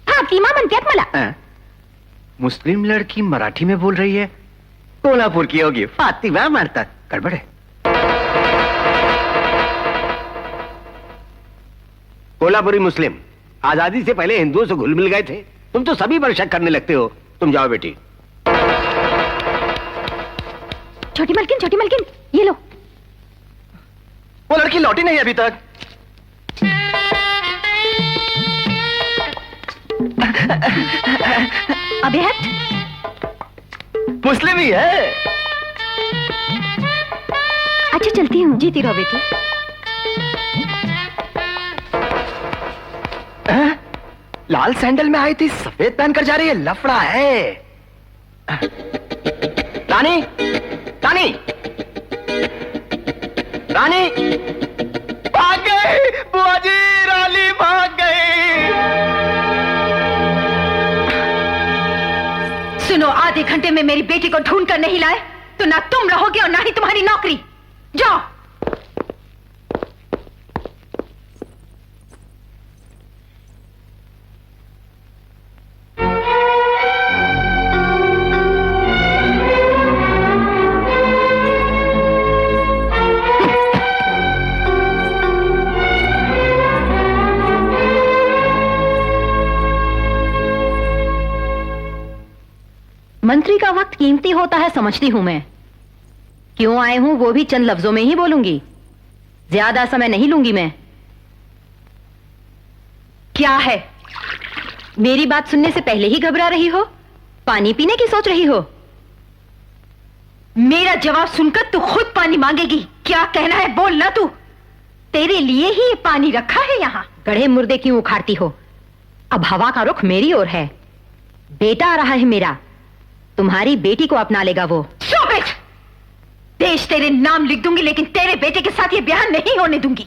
फातिमा म्हणतात मला। मुस्लिम लड़की मराठी में बोल रही है। कोल्हापुर की होगी, फातिमा मारता। गड़बड़ है। कोल्हापुरी मुस्लिम आजादी से पहले हिंदुओं से घुल मिल गए थे। तुम तो सभी पर शक करने लगते हो। तुम जाओ बेटी। छोटी मलकिन, ये लो। वो लड़की लौटी नहीं अभी तक। अबे हट। मुस्लिम ही है। अच्छा चलती हूँ। जीती रहो बेटी। लाल सैंडल में आई थी, सफेद पहनकर जा रही है। लफड़ा है। रानी, रानी, रानी, भाग गई बुआ जी। रानी भाग गई। सुनो, आधे घंटे में मेरी बेटी को ढूंढ कर नहीं लाए तो ना तुम रहोगे और ना ही तुम्हारी नौकरी। जाओ। मंत्री का वक्त कीमती होता है, समझती हूं मैं। क्यों आए हूं वो भी चंद लफ्जों में ही बोलूंगी, ज्यादा समय नहीं लूंगी मैं। क्या है? मेरी बात सुनने से पहले ही घबरा रही हो? पानी पीने की सोच रही हो? मेरा जवाब सुनकर तू खुद पानी मांगेगी। क्या कहना है बोल ना तू। तेरे लिए ही ये पानी रखा है यहाँ। गढ़े मुर्दे क्यों उखाड़ती हो? अब हवा का रुख मेरी ओर है। बेटा आ रहा है मेरा, तुम्हारी बेटी को अपना लेगा वो। Stop it! देश तेरे नाम लिख दूंगी, लेकिन तेरे बेटे के साथ ये ब्याह नहीं होने दूंगी।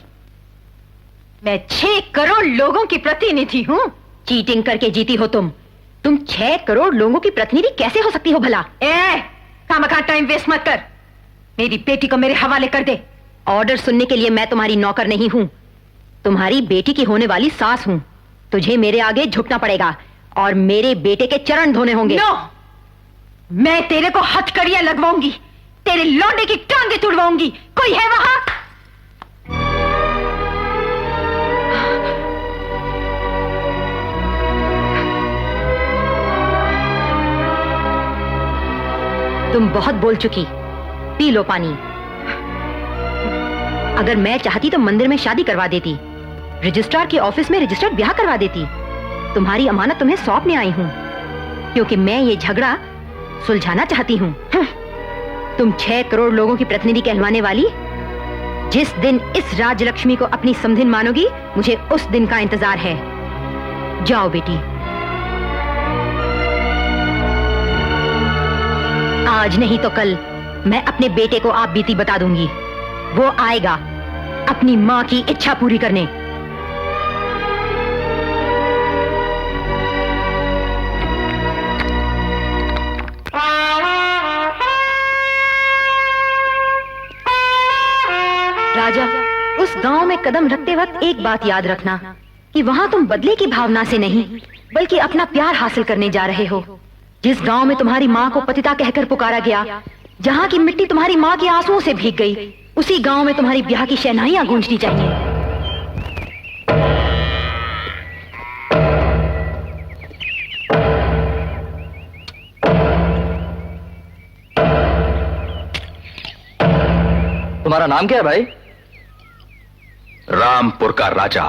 मैं 6 करोड़ लोगों की प्रतिनिधि हूँ। चीटिंग करके जीती हो तुम। 6 करोड़ लोगों की प्रतिनिधि कैसे हो सकती हो भला? खामखा टाइम वेस्ट मत कर। मेरी बेटी को मेरे हवाले कर दे। ऑर्डर सुनने के लिए मैं तुम्हारी नौकर नहीं हूं, तुम्हारी बेटी की होने वाली सास हूं। तुझे मेरे आगे झुकना पड़ेगा और मेरे बेटे के चरण धोने होंगे। नो! मैं तेरे को हथकड़ियां लगवाऊंगी, तेरे लौंडे की टांगे तुड़वाऊंगी। कोई है वहां? तुम बहुत बोल चुकी, पी लो पानी। अगर मैं चाहती तो मंदिर में शादी करवा देती, रजिस्ट्रार के ऑफिस में रजिस्टर्ड ब्याह करवा देती। तुम्हारी अमानत तुम्हें सौंपने आई हूं, क्योंकि मैं ये झगड़ा सुलझाना चाहती हूं। तुम 6 करोड़ लोगों की प्रतिनिधि कहलवाने वाली, जिस दिन इस राजलक्ष्मी को अपनी समधिन मानोगी, मुझे उस दिन का इंतजार है। जाओ बेटी। आज नहीं तो कल मैं अपने बेटे को आप बीती बता दूंगी। वो आएगा अपनी मां की इच्छा पूरी करने। राजा, उस गांव में कदम रखते वक्त एक बात याद रखना कि वहां तुम बदले की भावना से नहीं, बल्कि अपना प्यार हासिल करने जा रहे हो। जिस गांव में तुम्हारी मां को पतिता कहकर पुकारा गया, जहां की मिट्टी तुम्हारी मां के आंसुओं से भीग गई, उसी गांव में तुम्हारी ब्याह की शहनाइयां गूंजनी चाहिए। तुम्हारा नाम क्या है भाई? रामपुर का राजा।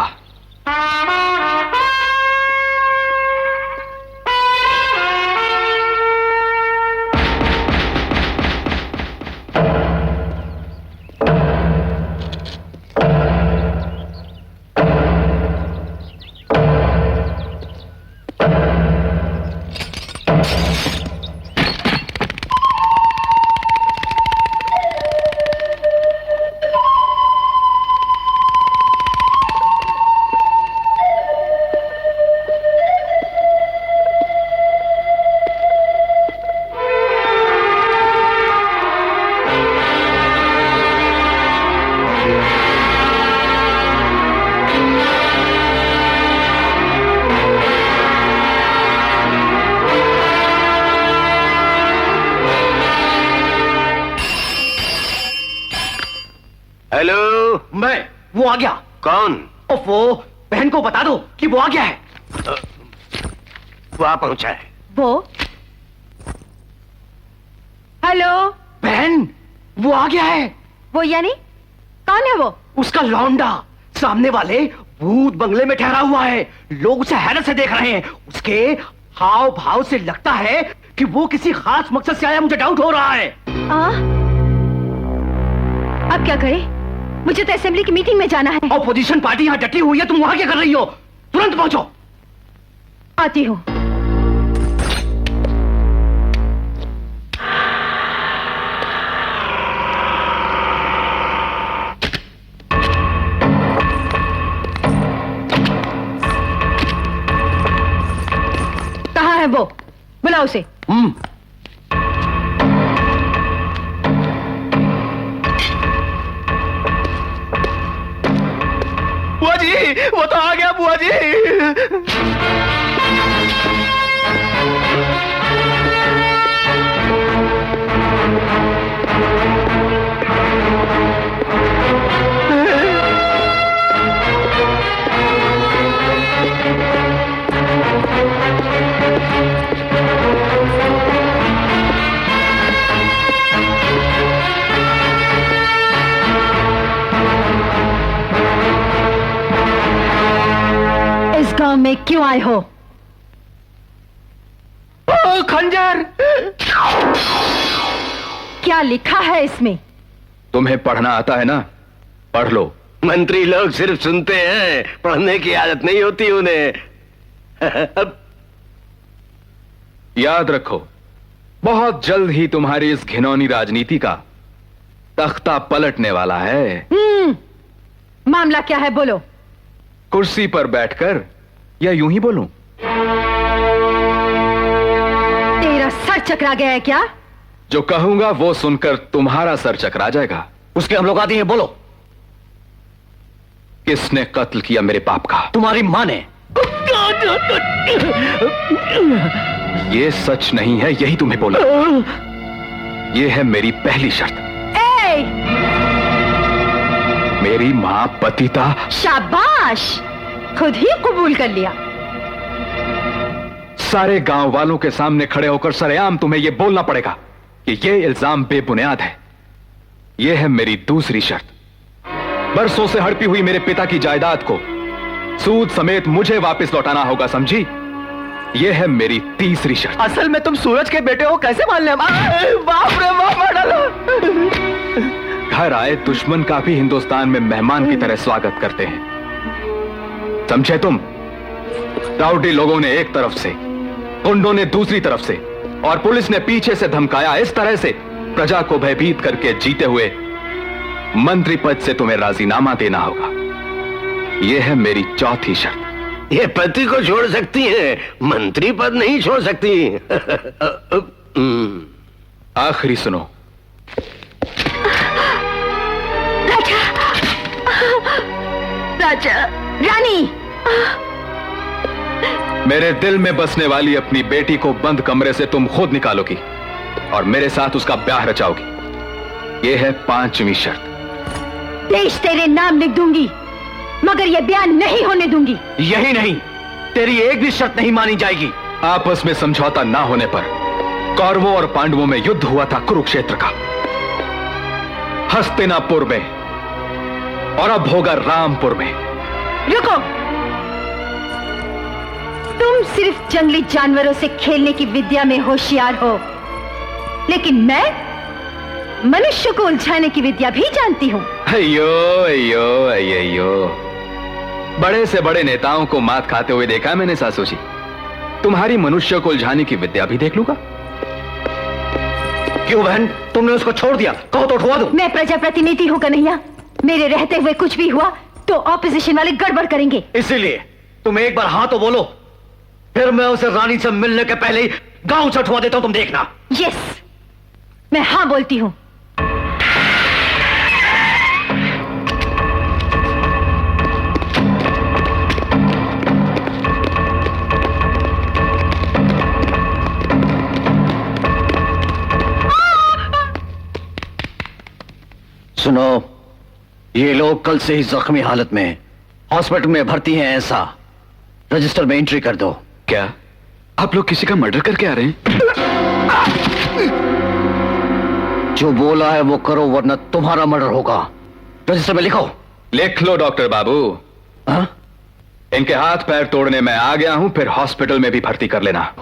वो आ गया। कौन? वो बहन को बता दो कि वो आ गया है। वो आ पहुंचा है। वो? हेलो बहन, वो आ गया है। वो यानी कौन है वो? उसका लौंडा सामने वाले भूत बंगले में ठहरा हुआ है। लोग उसे हैरत से देख रहे हैं। उसके हाव भाव से लगता है कि वो किसी खास मकसद से आया। मुझे डाउट हो रहा है। अब क्या करें? मुझे तो असेंबली की मीटिंग में जाना है। ऑपोजिशन पार्टी यहाँ डटी हुई है, तुम वहां क्या कर रही हो? तुरंत पहुंचो। आती हूँ। कहाँ है वो? बुलाओ उसे। बुआ जी, वो तो आ गया बुआ जी। गांव में क्यों आए हो? खंजर! क्या लिखा है इसमें? तुम्हें पढ़ना आता है ना? पढ़ लो। मंत्री लोग सिर्फ सुनते हैं, पढ़ने की आदत नहीं होती उन्हें। अब याद रखो, बहुत जल्द ही तुम्हारी इस घिनौनी राजनीति का तख्ता पलटने वाला है। मामला क्या है, बोलो। कुर्सी पर बैठकर या यूं ही बोलूं? तेरा सर चकरा गया है क्या? जो कहूंगा वो सुनकर तुम्हारा सर चकरा जाएगा। उसके हम लोग आदि हैं, बोलो। किसने कत्ल किया मेरे बाप का? तुम्हारी मां ने। ये सच नहीं है, यही तुम्हें बोला। ये है मेरी पहली शर्त। मेरी मां पतिता। शाबाश, खुद ही कबूल कर लिया। सारे गांव वालों के सामने खड़े होकर सरेआम तुम्हें यह बोलना पड़ेगा कि यह इल्जाम बेबुनियाद है। यह है मेरी दूसरी शर्त। बरसों से हड़पी हुई मेरे पिता की जायदाद को सूद समेत मुझे वापस लौटाना होगा, समझी? यह है मेरी तीसरी शर्त। असल में तुम सूरज के बेटे हो, कैसे मान ले? बाप रे बाप, मार डालो। घर आए दुश्मन का भी हिंदुस्तान में मेहमान की तरह स्वागत करते हैं, समझे तुम? राउडी लोगों ने एक तरफ से, गुंडों ने दूसरी तरफ से, और पुलिस ने पीछे से धमकाया। इस तरह से प्रजा को भयभीत करके जीते हुए मंत्री पद से तुम्हें राजीनामा देना होगा। यह है मेरी चौथी शर्त। ये पति को छोड़ सकती है, मंत्री पद नहीं छोड़ सकती। आखिरी सुनो। राजा, रानी, मेरे दिल में बसने वाली अपनी बेटी को बंद कमरे से तुम खुद निकालोगी और मेरे साथ उसका ब्याह रचाओगी। यह है पांचवी शर्त। देश तेरे नाम लिख दूंगी, मगर यह बयान नहीं होने दूंगी। यही नहीं, तेरी एक भी शर्त नहीं मानी जाएगी। आपस में समझौता ना होने पर कौरवों और पांडवों में युद्ध हुआ था कुरुक्षेत्र का, हस्तिनापुर में, और अब होगा रामपुर में। रुको, तुम सिर्फ जंगली जानवरों से खेलने की विद्या में होशियार हो, लेकिन मैं मनुष्य को उलझाने की विद्या भी जानती हूं। अयो अयो अयो, बड़े से बड़े नेताओं को मात खाते हुए देखा मैंने सासू जी। तुम्हारी मनुष्य को उलझाने की विद्या भी देख लूंगा। क्यों बहन, तुमने उसको छोड़ दिया? कहो तो उठवा दूं। मैं प्रजाप्रतिनिधि हूं कन्हैया, मेरे रहते हुए कुछ भी हुआ तो ऑपोजिशन वाले गड़बड़ करेंगे। इसीलिए तुम एक बार हाँ तो बोलो, फिर मैं उसे रानी से मिलने के पहले ही गांव से उठवा देता हूं, तुम देखना। यस, मैं हाँ बोलती हूं। सुनो, ये लोग कल से ही जख्मी हालत में हॉस्पिटल में भर्ती हैं, ऐसा रजिस्टर में एंट्री कर दो। क्या आप लोग किसी का मर्डर करके आ रहे हैं? जो बोला है वो करो, वरना तुम्हारा मर्डर होगा। रजिस्टर में लिखो। लिख लो डॉक्टर बाबू। हाँ? इनके हाथ पैर तोड़ने में आ गया हूं, फिर हॉस्पिटल में भी भर्ती कर लेना।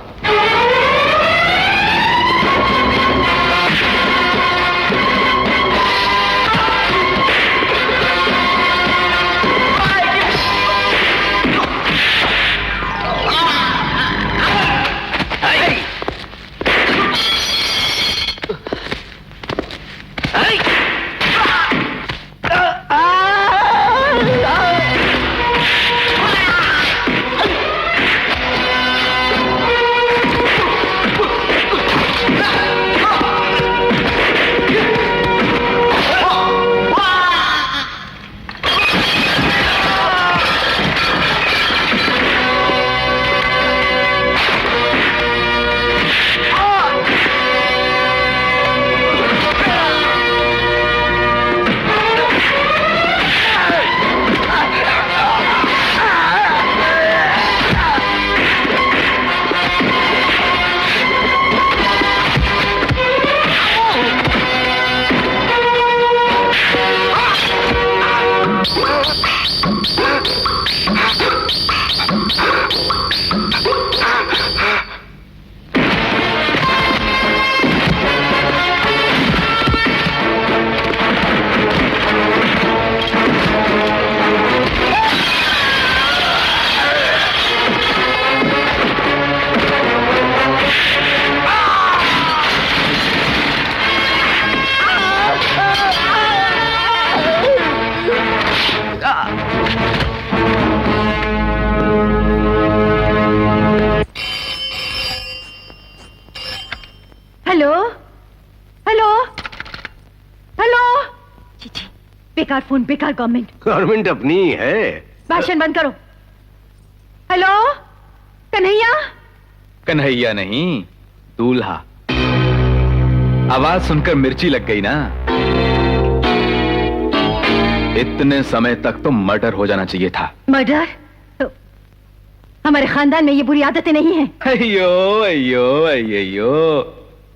बेकार फोन, बेकार गवर्नमेंट। गवर्नमेंट अपनी ही है। भाषण बंद करो। हेलो कन्हैया। कन्हैया नहीं, दूल्हा। आवाज सुनकर मिर्ची लग गई ना? इतने समय तक तो मर्डर हो जाना चाहिए था। मर्डर? तो हमारे खानदान में ये बुरी आदतें नहीं हैं। अयो अयो अयो,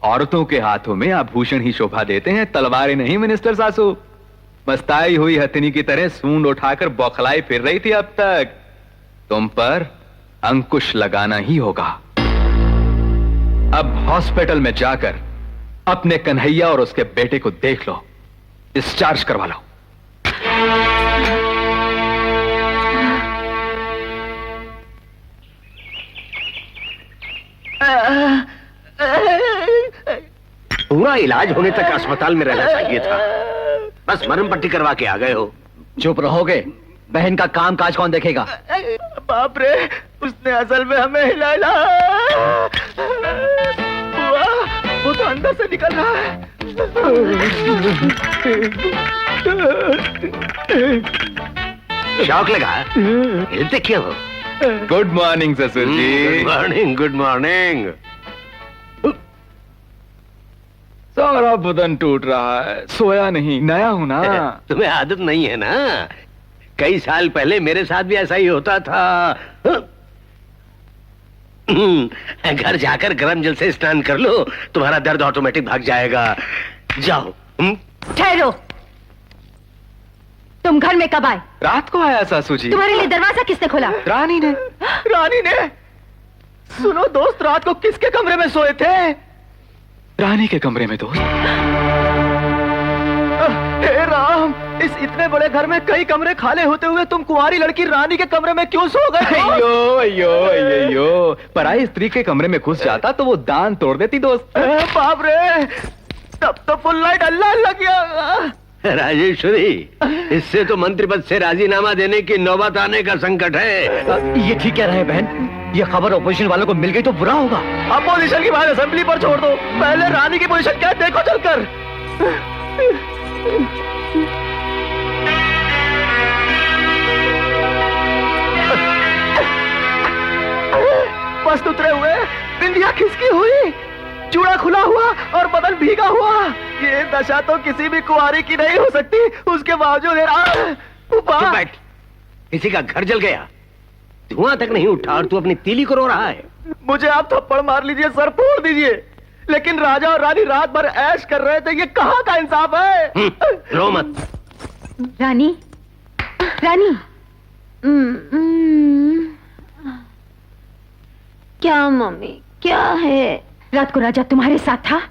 औरतों के हाथों में आभूषण ही शोभा देते हैं, तलवारें नहीं मिनिस्टर सासू। मस्ताई हुई हथिनी की तरह सूंड उठाकर बौखलाई फिर रही थी अब तक। तुम पर अंकुश लगाना ही होगा। अब हॉस्पिटल में जाकर अपने कन्हैया और उसके बेटे को देख लो, डिस्चार्ज करवा लो। पूरा इलाज होने तक अस्पताल में रहना चाहिए था, बस मरहम पट्टी करवा के आ गए हो। चुप रहोगे? बहन का काम काज कौन देखेगा? बाप रे, उसने असल में हमें हिलाया। वो तो अंदर से निकल रहा है। शौक लगा? हिलते क्यों हो? गुड मॉर्निंग ससुर जी। Good morning, good morning. सारा बदन टूट रहा है, सोया नहीं, नया हूं ना। तुम्हें आदत नहीं है ना? कई साल पहले मेरे साथ भी ऐसा ही होता था। घर जाकर गर्म जल से स्नान कर लो, तुम्हारा दर्द ऑटोमेटिक भाग जाएगा। जाओ। ठहरो, तुम घर में कब आए? रात को आया सासू जी। तुम्हारे लिए दरवाजा किसने खोला? रानी ने। रानी ने? सुनो दोस्त, रात को किसके कमरे में सोए थे? रानी के कमरे में दोस्त। हे राम, इस इतने बड़े घर में कई कमरे खाली होते हुए तुम कुंवारी लड़की रानी के कमरे में क्यों सो गए? अयो अयो अयो, पराई स्त्री के कमरे में घुस जाता तो वो दान तोड़ देती दोस्त। बाप रे, तब तो फुल लाइट अल्लाह लग गया। राजेश्वरी, इससे तो मंत्री पद से राजीनामा देने की नौबत आने का संकट है। ये ठीक कह रहे हैं बहन, ये खबर ऑपोजिशन वालों को मिल गई तो बुरा होगा। अपोजिशन की बात असेंबली पर छोड़ दो, पहले रानी की पोजीशन क्या है देखो चलकर। मस्त उतरे हुए, बिंदिया खिसकी हुई, चूड़ा खुला हुआ और बदन भीगा हुआ। ये दशा तो किसी भी कुंवारी की नहीं हो सकती। उसके बावजूद चुप बैठ, किसी का घर जल गया, धुआं तक नहीं उठा और तू अपनी तीली को रो रहा है। मुझे आप थप्पड़ मार लीजिए, सर फोड़ दीजिए, लेकिन राजा और रानी रात भर ऐश कर रहे थे। ये कहाँ का इंसाफ है? रो मत। रानी, रानी। क्या मम्मी, क्या है? रात को राजा तुम्हारे साथ था?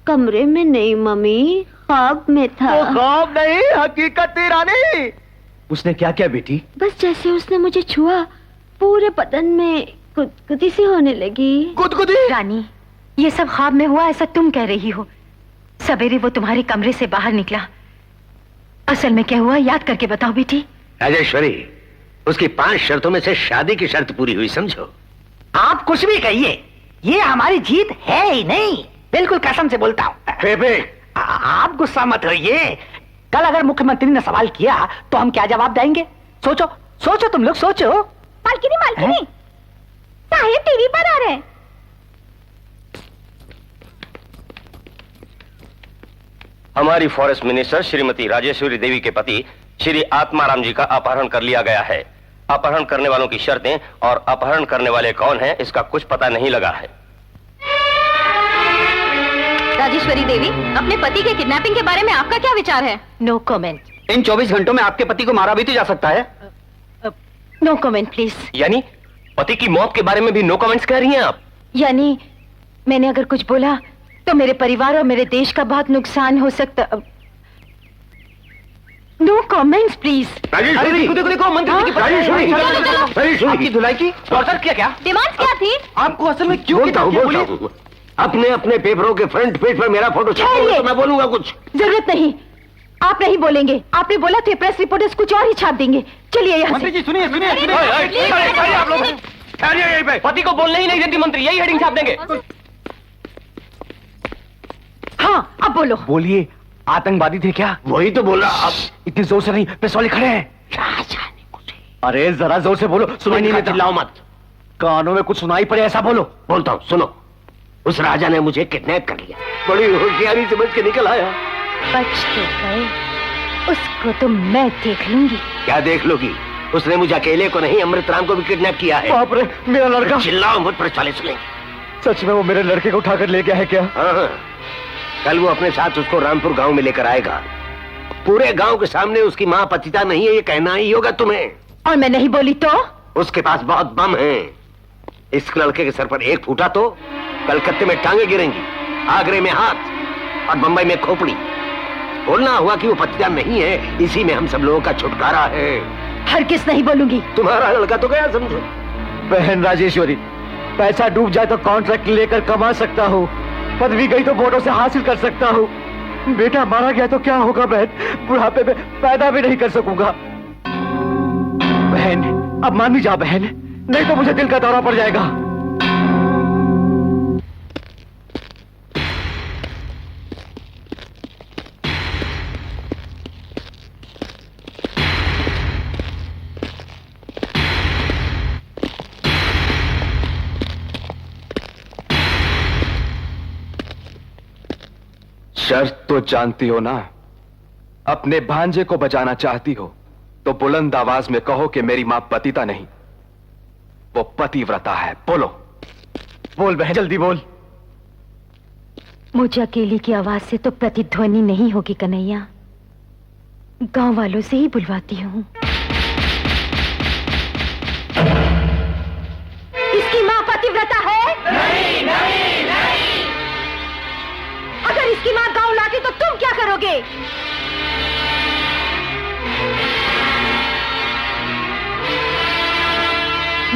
कमरे में नहीं मम्मी, ख्वाब में था। वो ख्वाब नहीं, हकीकत थी रानी। उसने क्या किया बेटी? बस जैसे उसने मुझे छुआ, पूरे बदन में गुदगुदी सी होने लगी। गुदगुदी? रानी, ये सब ख्वाब में हुआ ऐसा तुम कह रही हो। सवेरे वो तुम्हारे कमरे से बाहर निकला, असल में क्या हुआ याद करके बताओ बेटी। राजेश्वरी, उसकी 5 शर्तों में से शादी की शर्त पूरी हुई, समझो। आप कुछ भी कहिए, ये हमारी जीत है ही नहीं। बिल्कुल कसम से बोलता हूँ। आप गुस्सा मत होइए। कल अगर मुख्यमंत्री ने सवाल किया तो हम क्या जवाब देंगे? सोचो सोचो, तुम लोग सोचो। मालकिनी, मालकिनी, साहिब टीवी पर आ रहे हैं। हमारी फॉरेस्ट मिनिस्टर श्रीमती राजेश्वरी देवी के पति श्री आत्माराम जी का अपहरण कर लिया गया है। अपहरण करने वालों की शर्तें और अपहरण करने वाले कौन हैं, इसका कुछ पता नहीं लगा है। राजेश्वरी देवी, अपने पति के किडनैपिंग के बारे में आपका क्या विचार है? No comment. इन 24 घंटों में आपके पति को मारा भी तो जा सकता है। No comment please. यानी पति की मौत के बारे में भी नो कमेंट्स कह रही हैं आप? यानी मैंने अगर कुछ बोला तो मेरे परिवार और मेरे देश का बहुत नुकसान हो सकता। No comments please. देखो मंत्री की आपकी धुलाई की ऑर्डर किया क्या? डिमांड क्या थी? आपको असल में क्यों बोलता हूँ। अपने अपने पेपरों के फ्रंट पेज पर मेरा फोटो छापो तो मैं बोलूंगा कुछ। जरूरत नहीं, आप नहीं बोलेंगे। आपने बोला थे प्रेस रिपोर्टर्स कुछ और ही छाप देंगे। चलिए यहाँ से। सुनिए सुनिए आप लोग पति को बोलने ही नहीं देती मंत्री, यही हेडिंग छाप देंगे। हाँ अब बोलो। बोलिए, आतंकवादी थे क्या? वही तो बोल रहा। अब इतनी जोर से नहीं, पुलिस वाले खड़े हैं। राजा ने मुझे। अरे जरा जोर से बोलो, सुनाई नहीं देता। चिल्लाओ मत। कानों में कुछ सुनाई पड़े ऐसा बोलो। बोलता हूँ, सुनो। उस राजा ने मुझे किडनैप कर लिया, बड़ी होशियारी समझ के निकल आया। बच तो गए, उसको तो मैं देख लूंगी। क्या देख लोगी? उसने मुझे अकेले को नहीं, अमृतराम को भी किडनैप किया है। बाप रे, मेरा लड़का। चिल्लाओ मत, पुलिस वाले सुनेंगे। सच में वो मेरे लड़के को उठाकर ले गया है क्या? हाँ, कल वो अपने साथ उसको रामपुर गांव में लेकर आएगा। पूरे गांव के सामने उसकी माँ पतिता नहीं है ये कहना ही होगा तुम्हें। और मैं नहीं बोली तो? उसके पास बहुत बम है। इस लड़के के सर पर एक फूटा तो कलकत्ते में टांगे गिरेंगी, आगरे में हाथ और बंबई में खोपड़ी। बोलना हुआ कि वो पतिता नहीं है, इसी में हम सब लोगों का छुटकारा है। हरगिज़ नहीं बोलूंगी। तुम्हारा लड़का तो गया समझो। बहन राजेश्वरी, पैसा डूब जाए तो कॉन्ट्रैक्ट लेकर कमा सकता हूँ, पदवी गई तो वोटों से हासिल कर सकता हूँ। बेटा मारा गया तो क्या होगा बहन? बुढ़ापे में पैदा भी नहीं कर सकूंगा। बहन अब मान भी जा बहन, नहीं तो मुझे दिल का दौरा पड़ जाएगा। शर्त तो जानती हो ना? अपने भांजे को बचाना चाहती हो तो बुलंद आवाज में कहो कि मेरी मां पतिता नहीं, वो पतिव्रता है। बोलो। बोल बहन, जल्दी बोल। मुझे अकेली की आवाज से तो प्रतिध्वनि नहीं होगी कन्हैया, गांव वालों से ही बुलवाती हूँ। इसकी माँ पतिव्रता है? नहीं, नहीं, नहीं। अगर इसकी माँ गांव लाती तो तुम क्या करोगे?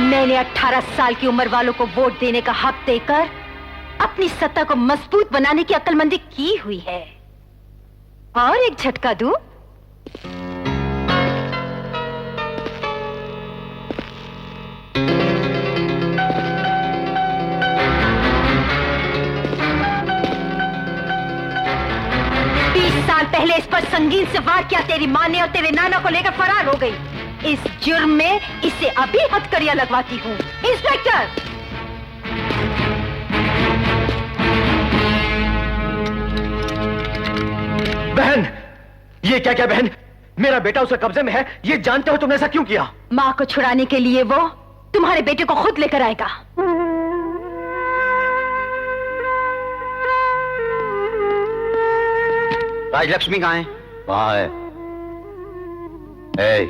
मैंने 18 साल की उम्र वालों को वोट देने का हक देकर अपनी सत्ता को मजबूत बनाने की अक्लमंदी की हुई है। और एक झटका दूं? साल पहले इस पर संगीन से वार किया तेरी मां ने और तेरे नाना को लेकर फरार हो गई। इस जुर्म में इसे अभी हथकड़ियां लगवाती हूँ। इंस्पेक्टर! बहन, ये क्या क्या बहन? मेरा बेटा उसके कब्जे में है, ये जानते हो तुमने ऐसा क्यों किया? मां को छुड़ाने के लिए वो तुम्हारे बेटे को खुद लेकर आएगा। राजलक्ष्मी कहाँ है? वहां है। ए,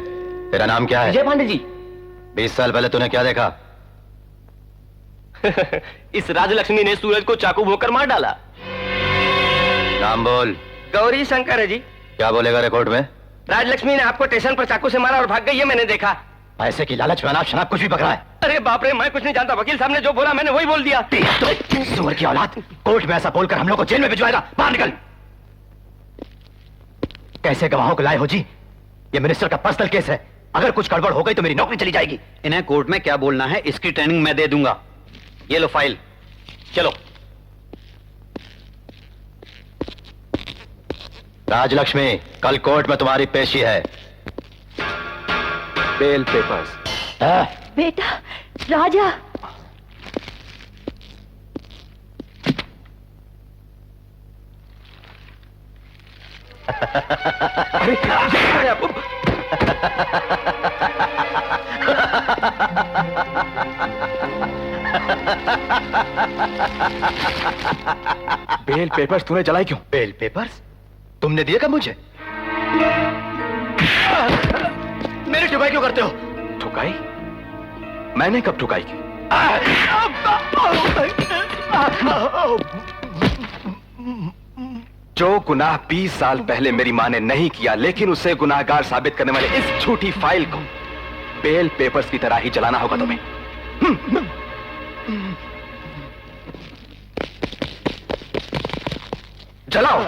तेरा नाम क्या है? विजय पांडे जी। 20 साल पहले तूने क्या देखा? इस राजलक्ष्मी ने सूरज को चाकू भोंकर मार डाला। नाम बोल। गौरी शंकर है जी। क्या बोलेगा रे कोर्ट में? राजलक्ष्मी ने आपको स्टेशन पर चाकू से मारा और भाग गई, ये मैंने देखा। पैसे की लालच में अनाप शनाप कुछ भी पकड़ा है। अरे बाप रे, मैं कुछ नहीं जानता। वकील साहब ने जो बोला मैंने वही बोल दिया। तो सुअर की औलाद, कोर्ट में ऐसा बोलकर हम लोग को जेल में भिजवाएगा। बाहर निकल। कैसे गवाहों को लाए हो जी? ये मिनिस्टर का पर्सनल केस है, अगर कुछ गड़बड़ हो गई तो मेरी नौकरी चली जाएगी। इन्हें कोर्ट में क्या बोलना है इसकी ट्रेनिंग मैं दे दूंगा। ये लो फाइल, चलो। राजलक्ष्मी, कल कोर्ट में तुम्हारी पेशी है। Bail papers. बेटा, राजा। अरे क्या है आपको? बेल पेपर्स तूने जलाई क्यों? बेल पेपर्स तुमने दिए कब मुझे? मेरी ठुकाई क्यों करते हो? ठुकाई? मैंने कब ठुकाई की? जो गुनाह 20 साल पहले मेरी मां ने नहीं किया, लेकिन उसे गुनाहगार साबित करने वाले इस झूठी फाइल को बेल पेपर्स की तरह ही जलाना होगा तुम्हें। जलाओ।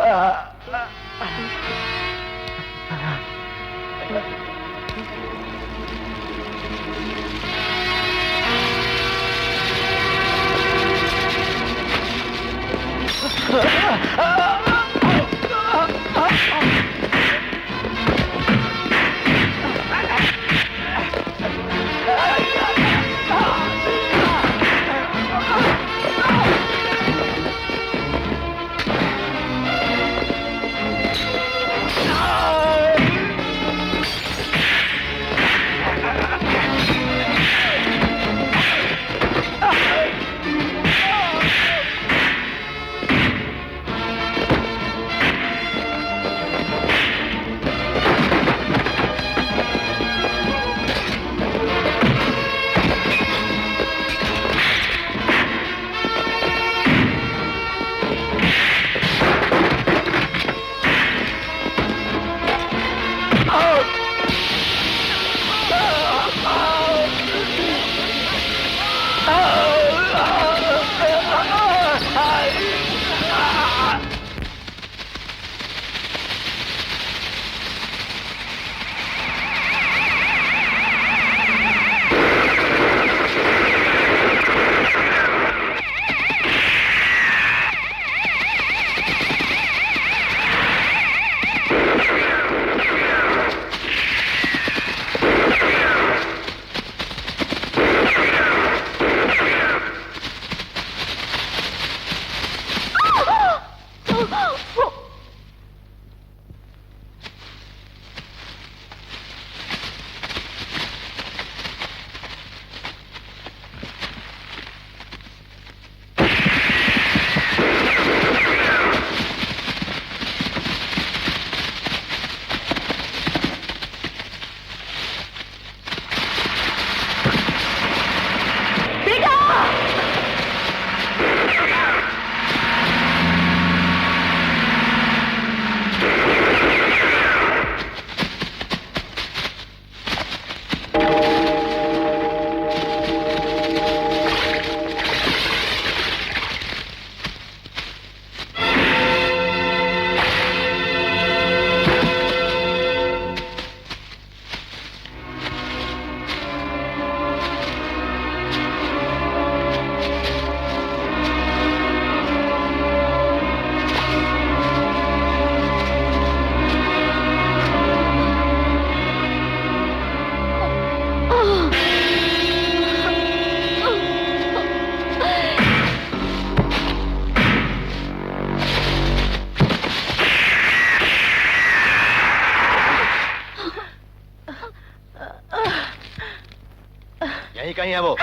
यहीं कहीं है वो,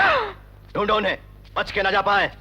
ढूंढो उन्हें, बच के न जा पाए।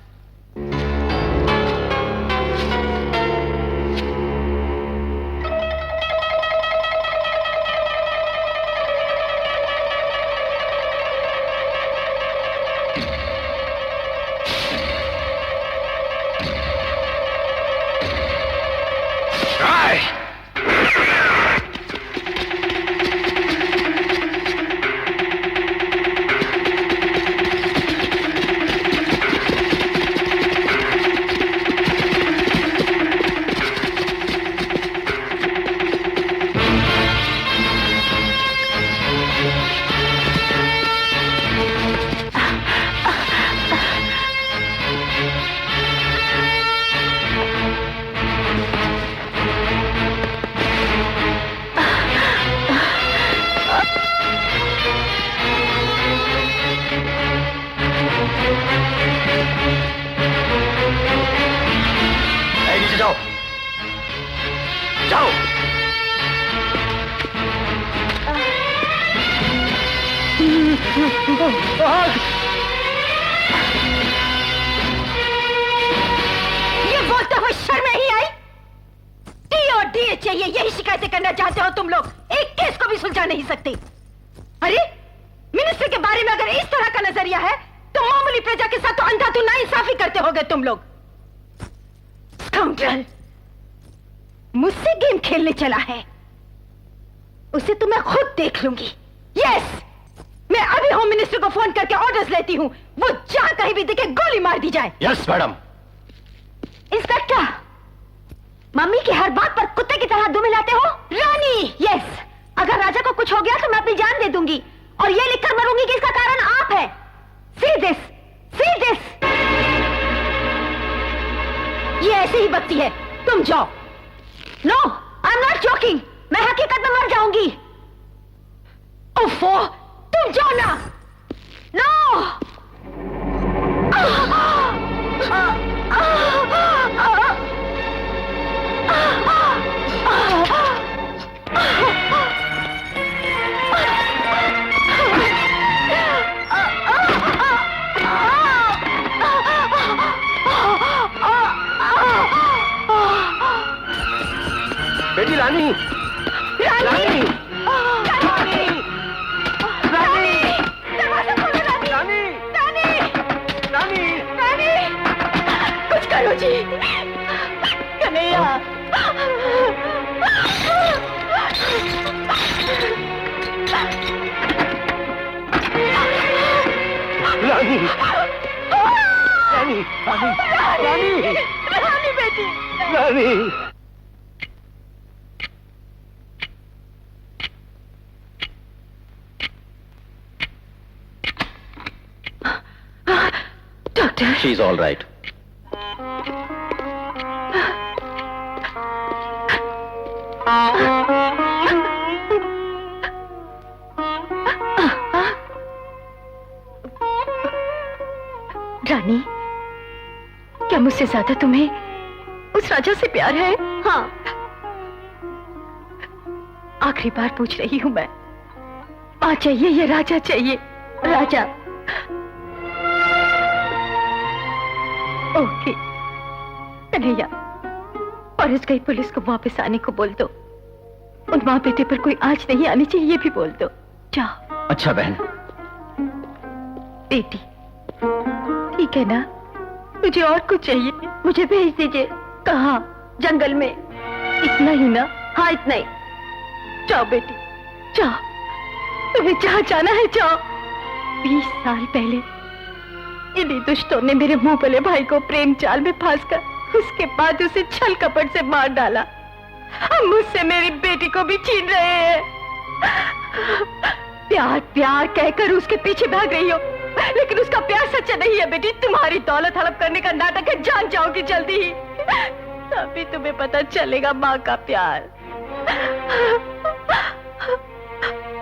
ये बोलते हुए शर्म नहीं आई? टीओ चाहिए, यही शिकायतें करना चाहते हो तुम लोग? एक केस को भी सुलझा नहीं सकते। अरे मिनिस्टर के बारे में अगर इस तरह का नजरिया है तो मामूली प्रजा के साथ तो अंधाधुंध नाइंसाफी करते होगे तुम लोग। स्काउंड्रल, मुझसे गेम खेलने चला है, उसे तो मैं खुद देख लूंगी। यस, मैं अभी होम मिनिस्टर को फोन करके ऑर्डर्स लेती हूँ, वो जहां कहीं भी दिखे गोली मार दी जाए। Yes madam. इंस्पेक्टर, मम्मी की हर बात पर कुत्ते की तरह दुम मिलाते हो। रानी, यस, अगर राजा को कुछ हो गया तो मैं अपनी जान दे दूंगी और ये लिखकर मरूंगी कि इसका कारण आप है। See this, see this. ये ऐसे ही बकती है, तुम जाओ। No, I am not joking, मैं हकीकत में मर जाऊंगी। ओफो, तुम जाओ ना। नो। बेटी रानी, रानी, रानी, रानी, दरवाजा खोलो रानी, रानी, रानी, रानी, रानी, कुछ करो जी, कन्हैया। रानी, रानी रानी रानी रानी बेटी Rani doctor she is all right. Rani, क्या मुझसे ज्यादा तुम्हें उस राजा से प्यार है? हाँ। आखिरी बार पूछ रही हूँ मैं, माँ चाहिए या राजा चाहिए? राजा। ओके कन्हैया, फॉरेस्ट गई पुलिस को वापस आने को बोल दो। उन माँ बेटे पर कोई आंच नहीं आनी चाहिए, ये भी बोल दो। जाओ। अच्छा बहन। बेटी ठीक है ना? मुझे और कुछ चाहिए? मुझे भेज दीजिए। कहाँ? जंगल में। इतना ही ना? हाँ इतना ही। जाओ बेटी जाओ, तुम्हें जहाँ जाना है जाओ। 20 साल पहले इन्हीं दुष्टों ने मेरे मुंह भले भाई को प्रेम जाल में फांसकर उसके बाद उसे छल कपट से मार डाला। अब मुझसे मेरी बेटी को भी छीन रहे हैं। प्यार प्यार कहकर उसके पीछे भाग रही हो, लेकिन उसका प्यार सच्चा नहीं है बेटी। तुम्हारी दौलत हड़प करने का नाटक है, जान जाओगी जल्दी ही। तभी तुम्हें पता चलेगा माँ का प्यार।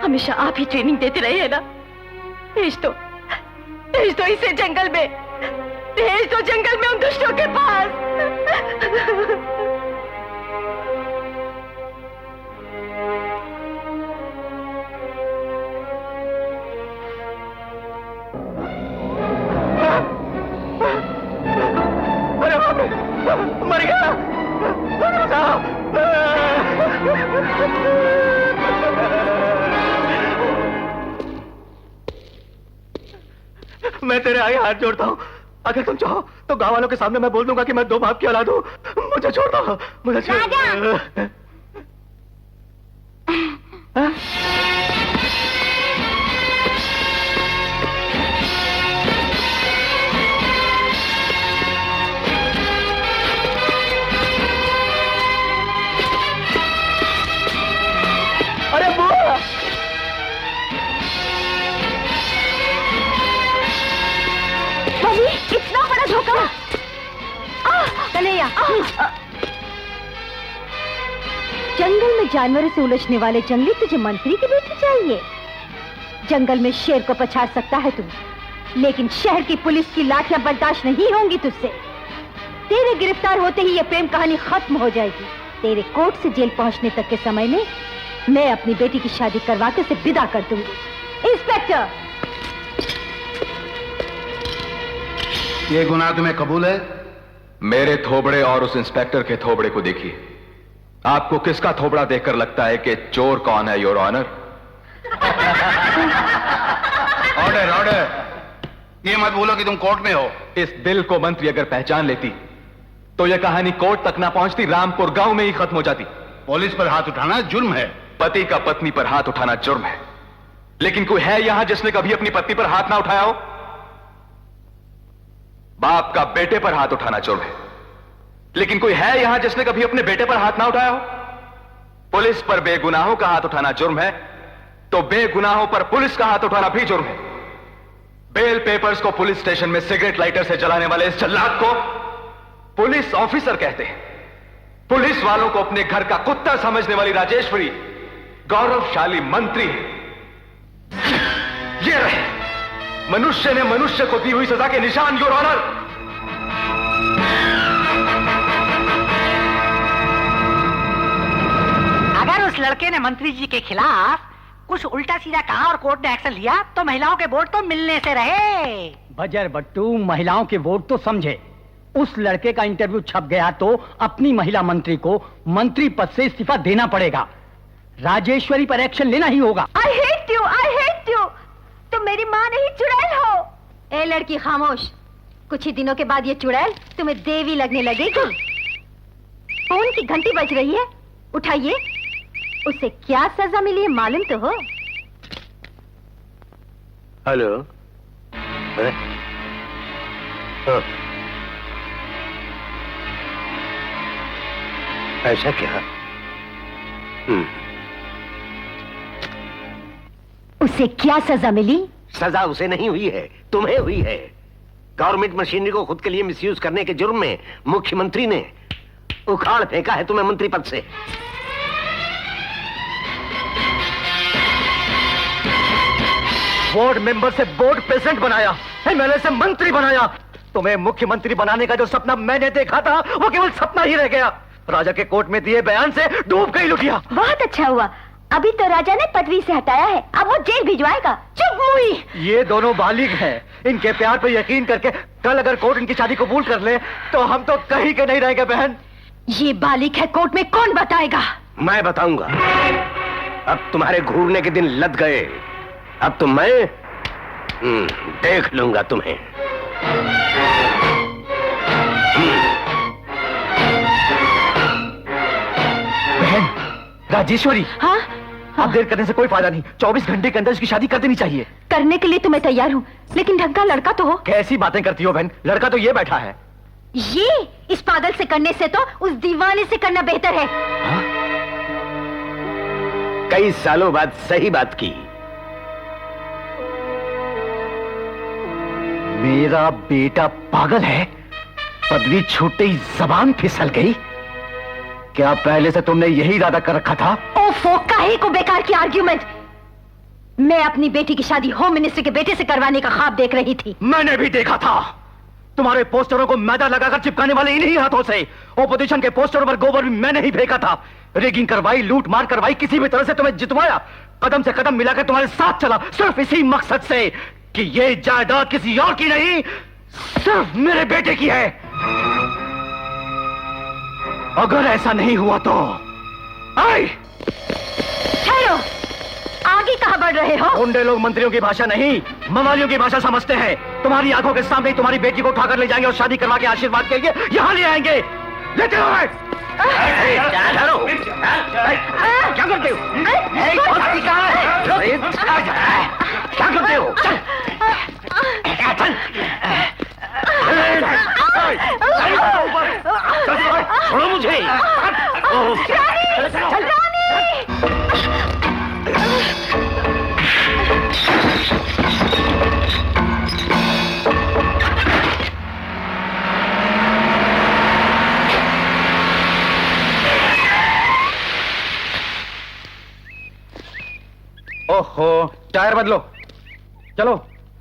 हमेशा आप ही ट्रेनिंग देते रहे हैं ना? भेज दो इसे जंगल में, भेज दो जंगल में उन दुष्टों के पास। अरे बाप रे, मर गया। मैं तेरे आगे हाथ जोड़ता हूँ, अगर तुम चाहो तो गांव वालों के सामने मैं बोल दूंगा कि मैं 2 बाप की औलाद हूँ। मुझे छोड़ दो, मुझे छोड़ दो। अरे बुआ, मम्मी इतना बड़ा धोखा। कन्हैया, जंगल में जानवरों से उलझने वाले जंगली तुझे मंत्री की बेटी चाहिए? जंगल में शेर को पछाड़ सकता है तू, लेकिन शहर की पुलिस की लाठियां बर्दाश्त नहीं होंगी तुझसे। तेरे गिरफ्तार होते ही ये प्रेम कहानी खत्म हो जाएगी। तेरे कोर्ट से जेल पहुंचने तक के समय में मैं अपनी बेटी की शादी करवा के उसे विदा कर दूंगी। इंस्पेक्टर, ये गुनाह तुम्हें कबूल है? मेरे थोबड़े और उस इंस्पेक्टर के थोबड़े को देखिए। आपको किसका थोबड़ा देखकर लगता है कि चोर कौन है, योर ऑनर? Order order. ये मत बोलो कि तुम कोर्ट में हो। इस दिल को मंत्री अगर पहचान लेती तो यह कहानी कोर्ट तक ना पहुंचती, रामपुर गांव में ही खत्म हो जाती। पुलिस पर हाथ उठाना जुर्म है। पति का पत्नी पर हाथ उठाना जुर्म है, लेकिन कोई है यहां जिसने कभी अपनी पत्नी पर हाथ ना उठाया हो? बाप का बेटे पर हाथ उठाना जुर्म है, लेकिन कोई है यहां जिसने कभी अपने बेटे पर हाथ ना उठाया हो? पुलिस पर बेगुनाहों का हाथ उठाना जुर्म है, तो बेगुनाहों पर पुलिस का हाथ उठाना भी जुर्म है। बेल पेपर्स को पुलिस स्टेशन में सिगरेट लाइटर से जलाने वाले इस जल्लाद को पुलिस ऑफिसर कहते हैं। पुलिस वालों को अपने घर का कुत्ता समझने वाली राजेश्वरी गौरवशाली मंत्री है। ये रहे मनुष्य ने मनुष्य को दी हुई सजा के निशान, योर ऑनर। अगर उस लड़के ने मंत्री जी के खिलाफ कुछ उल्टा सीधा कहा और कोर्ट ने एक्शन लिया तो महिलाओं के वोट तो मिलने से रहे। बजर बट्टू, महिलाओं के वोट तो समझे। उस लड़के का इंटरव्यू छप गया तो अपनी महिला मंत्री को मंत्री पद से इस्तीफा देना पड़ेगा। राजेश्वरी पर एक्शन लेना ही होगा। I hate you। तुम मेरी माँ नहीं, चुड़ैल हो। ए लड़की खामोश, कुछ ही दिनों के बाद ये चुड़ैल तुम्हें देवी लगने लगेगी। फोन की घंटी बज रही है, उठाइए। उसे क्या सजा मिली है मालूम तो हो? हेलो। ऐसा क्या? उसे क्या सजा मिली? सजा उसे नहीं हुई है, तुम्हें हुई है। गवर्नमेंट मशीनरी को खुद के लिए मिसयूज करने के जुर्म में मुख्यमंत्री ने उखाड़ फेंका है तुम्हें मंत्री पद से। बोर्ड मेंबर से बोर्ड प्रेसिडेंट बनाया, एमएलए से मंत्री बनाया। तुम्हें मुख्यमंत्री बनाने का जो सपना मैंने देखा था वो केवल सपना ही रह गया। राजा के कोर्ट में दिए बयान से डूब गई लुटिया। बहुत अच्छा हुआ, अभी तो राजा ने पदवी से हटाया है, अब वो जेल भिजवाएगा। चुप मुई। ये दोनों बालिग हैं, इनके प्यार पर यकीन करके कल अगर कोर्ट इनकी शादी कबूल कर ले तो हम तो कहीं के नहीं रहेंगे बहन। ये बालिग है, कोर्ट में कौन बताएगा? मैं बताऊंगा। अब तुम्हारे घूरने के दिन लद गए, अब तो मैं देख लूंगा तुम्हें। बहन राजेश्वरी, हाँ? अब देर करने से कोई फायदा नहीं, 24 घंटे के अंदर इसकी शादी कर देनी चाहिए। करने के लिए तो मैं तैयार हूँ, लेकिन ढंग का लड़का तो हो। कैसी बातें करती हो बहन, लड़का तो ये बैठा है। ये इस पागल से करने से तो उस दीवाने से करना बेहतर है। हाँ? कई सालों बाद सही बात की। मेरा बेटा पागल है? पदवी छूटते ही जबान फिसल गई। क्या पहले से तुमने यही इरादा कर रखा था? ओफो, काहे को बेकार की आर्ग्यूमेंट। मैं अपनी बेटी की शादी होम मिनिस्टर के बेटे से करवाने का ख्वाब देख रही थी। मैंने भी देखा था। तुम्हारे पोस्टरों को मैदा लगाकर चिपकाने वाले इन्हीं हाथों से। ओपोजिशन के पोस्टरों पर गोबर भी मैंने ही फेंका था। रेगिंग करवाई, लूट मार करवाई, किसी भी तरह से तुम्हें जितवाया। कदम से कदम मिलाकर तुम्हारे साथ चला, सिर्फ इसी मकसद से कि ये जायदाद किसी और की नहीं, सिर्फ मेरे बेटे की है। अगर ऐसा नहीं हुआ तो ठहरो, आगे कहां बढ़ रहे हो? गुंडे लोग मंत्रियों की भाषा नहीं, मवालियों की भाषा समझते हैं। तुम्हारी आंखों के सामने तुम्हारी बेटी को उठाकर ले जाएंगे और शादी करवा के आशीर्वाद के लिए यहाँ ले आएंगे। लेते हो? क्या करते हो? क्या करते हो? छोड़ो मुझे। ओहो, टायर बदलो। चलो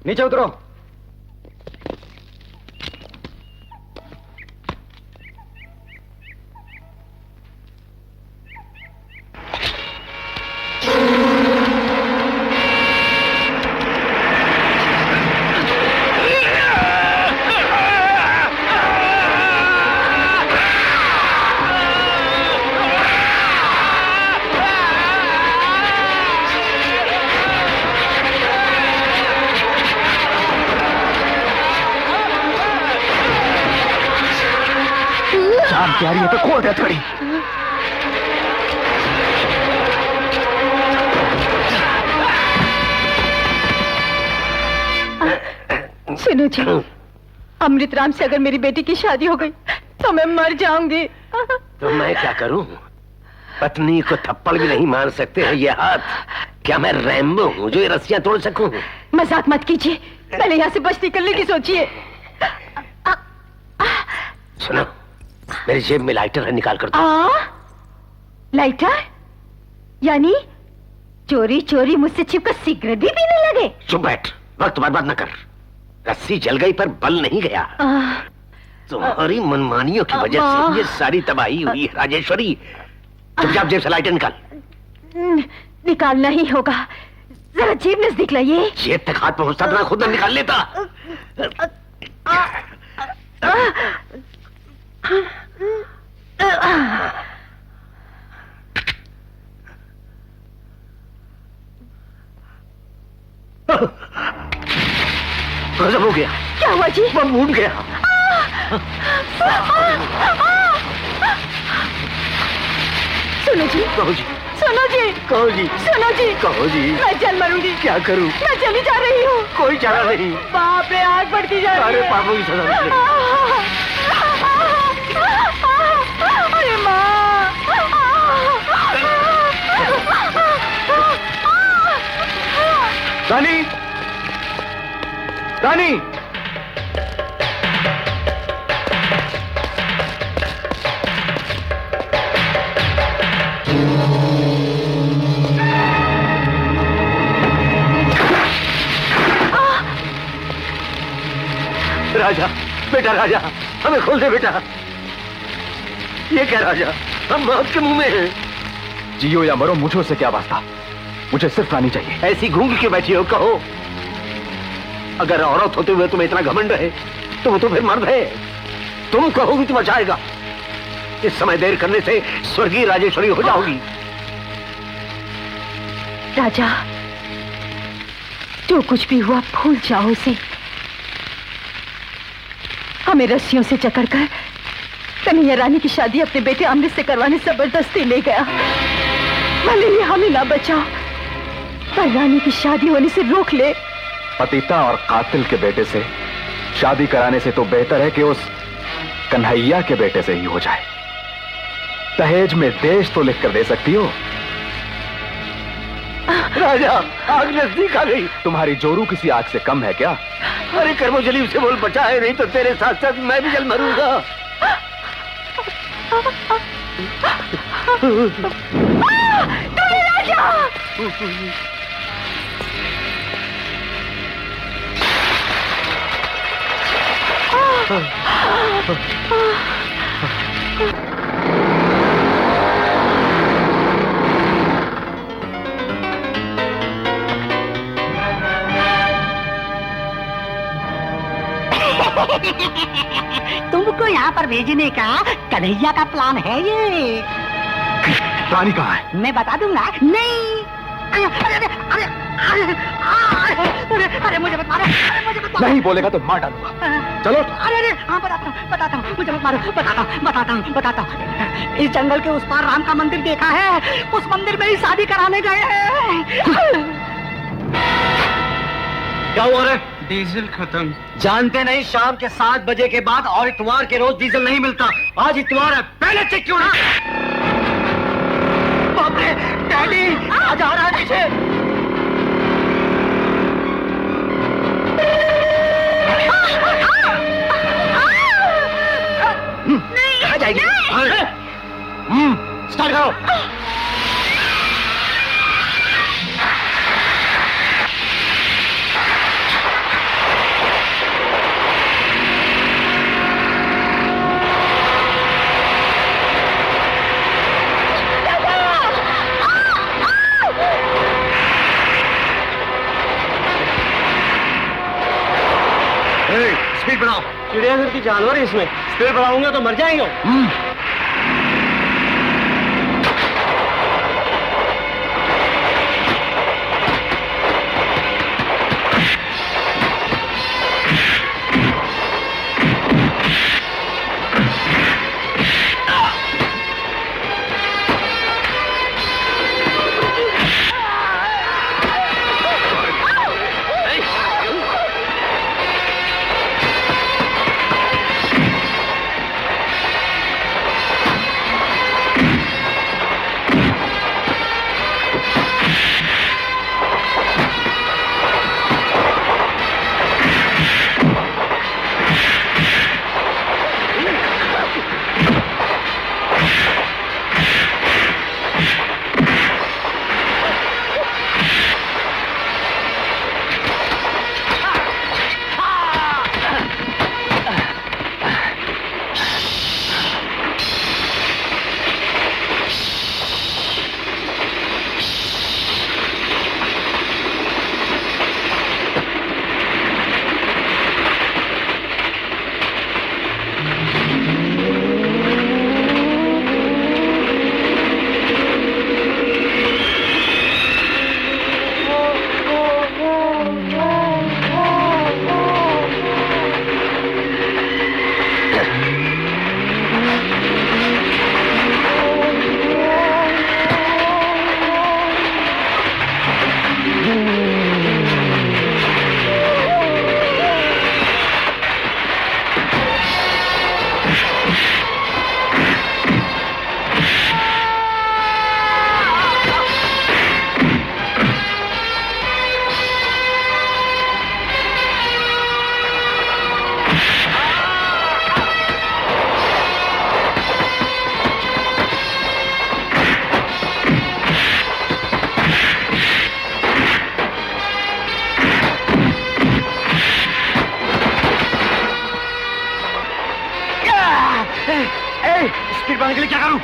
नीचे उतरो। यार ये तो खोल दे थोड़ी। सुनो जी, अमृत राम से अगर मेरी बेटी की शादी हो गई तो मैं मर जाऊंगी। तो मैं क्या करूं? पत्नी को थप्पड़ भी नहीं मार सकते हैं ये हाथ। क्या मैं रैम्बो हूं जो ये रस्सियां तोड़ सकूं? मजाक मत कीजिए, पहले यहाँ से बच निकलने की सोचिए। सुनो, मेरी जेब में लाइटर है, निकाल कर दो। लाइटर? यानी चोरी चोरी मुझसे छिपकर सिगरेट भी पीने लगे? चुप बैठ, वक्त बर्बाद न कर। रस्सी जल गई पर बल नहीं गया। तुम्हारी मनमानियों की वजह से ये सारी तबाही हुई है राजेश्वरी। चुपचाप जेब से लाइटर निकाल। निकालना ही होगा, जरा जेब नजदीक लाइए। जेब तक हाथ पहुंचता तो मैं खुद न निकाल लेता। गजब हो गया। क्या हुआ जी? मैं भूल गया। सुनो जी, कहो जी, सुनो जी, कहो जी, सुनो जी, कहो जी। मैं चल मरूंगी। क्या करूं? मैं चली जा रही हूँ। कोई चारा नहीं। बाप रे, आग बढ़ती जा रही है। अरे पापों की सजा मिले। अरे माँ, रानी, रानी, राजा, बेटा राजा, हमें खोल दे बेटा। ये क्या राजा, हम मौत के मुंह में हैं। जियो या मरो, मुझे उससे क्या वास्ता। मुझे सिर्फ रानी चाहिए। ऐसी घूंघ के बैठी हो, कहो। अगर औरत होते हुए तुम्हें इतना घमंड है तो वो तो फिर मर्द है। तुम कहोगी तो बचाएगा। इस समय देर करने से स्वर्गीय राजेश्वरी हो जाओगी। राजा, जो कुछ भी हुआ भूल जाओ उसे। हमें रस्सियों से जकड़कर कन्हैया रानी की शादी अपने बेटे अमृत से करवाने जबरदस्ती ले गया। भले ही हमें ना बचाओ, पर रानी की शादी होने से रोक ले। पतिता और कातिल के बेटे से शादी कराने से तो बेहतर है कि उस कन्हैया के बेटे से ही हो जाए। दहेज में देश तो लिख कर दे सकती हो। राजा, आग नजदीक आ गई। तुम्हारी जोरू किसी आग से कम है क्या? अरे कर्मजली से बोल, बचा है, नहीं तो तेरे साथ साथ मैं भी जल मरूंगा। राजा! तुमको यहाँ पर भेजने का कन्हैया का प्लान है ये। रानी कहाँ है? मैं बता दूंगा। नहीं, अरे अरे अरे अरे अरे मुझे मत मारो, मुझे मत मारो। नहीं बोलेगा तो मार डालूंगा। चलो। अरे अरे हाँ, बताता हूँ, मुझे मत मारो, बताता हूँ। इस जंगल के उस पार राम का मंदिर देखा है, उस मंदिर में ही शादी कराने गए हैं। क्या हुआ रे? डीजल खत्म। जानते नहीं, शाम के 7 बजे के बाद और इतवार के रोज डीजल नहीं मिलता। आज इतवार है, पहले चेक क्यों ना? बाप रे, डैडी आज आ रहा है पीछे। आ जाएगी। स्टार्ट करो। स्पीड बढ़ाओ। चिड़ियाघर की जानवर है इसमें, स्पीड बढ़ाऊंगा तो मर जाएंगे। स्पीड बढ़ाने के लिए क्या करूं?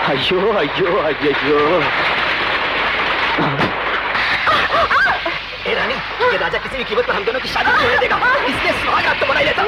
अयो अयो अयो। ए रानी, ये राजा किसी भी कीमत पर हम दोनों की शादी नहीं होने देगा। इसलिए सुहाग रात तो मना ही लेता।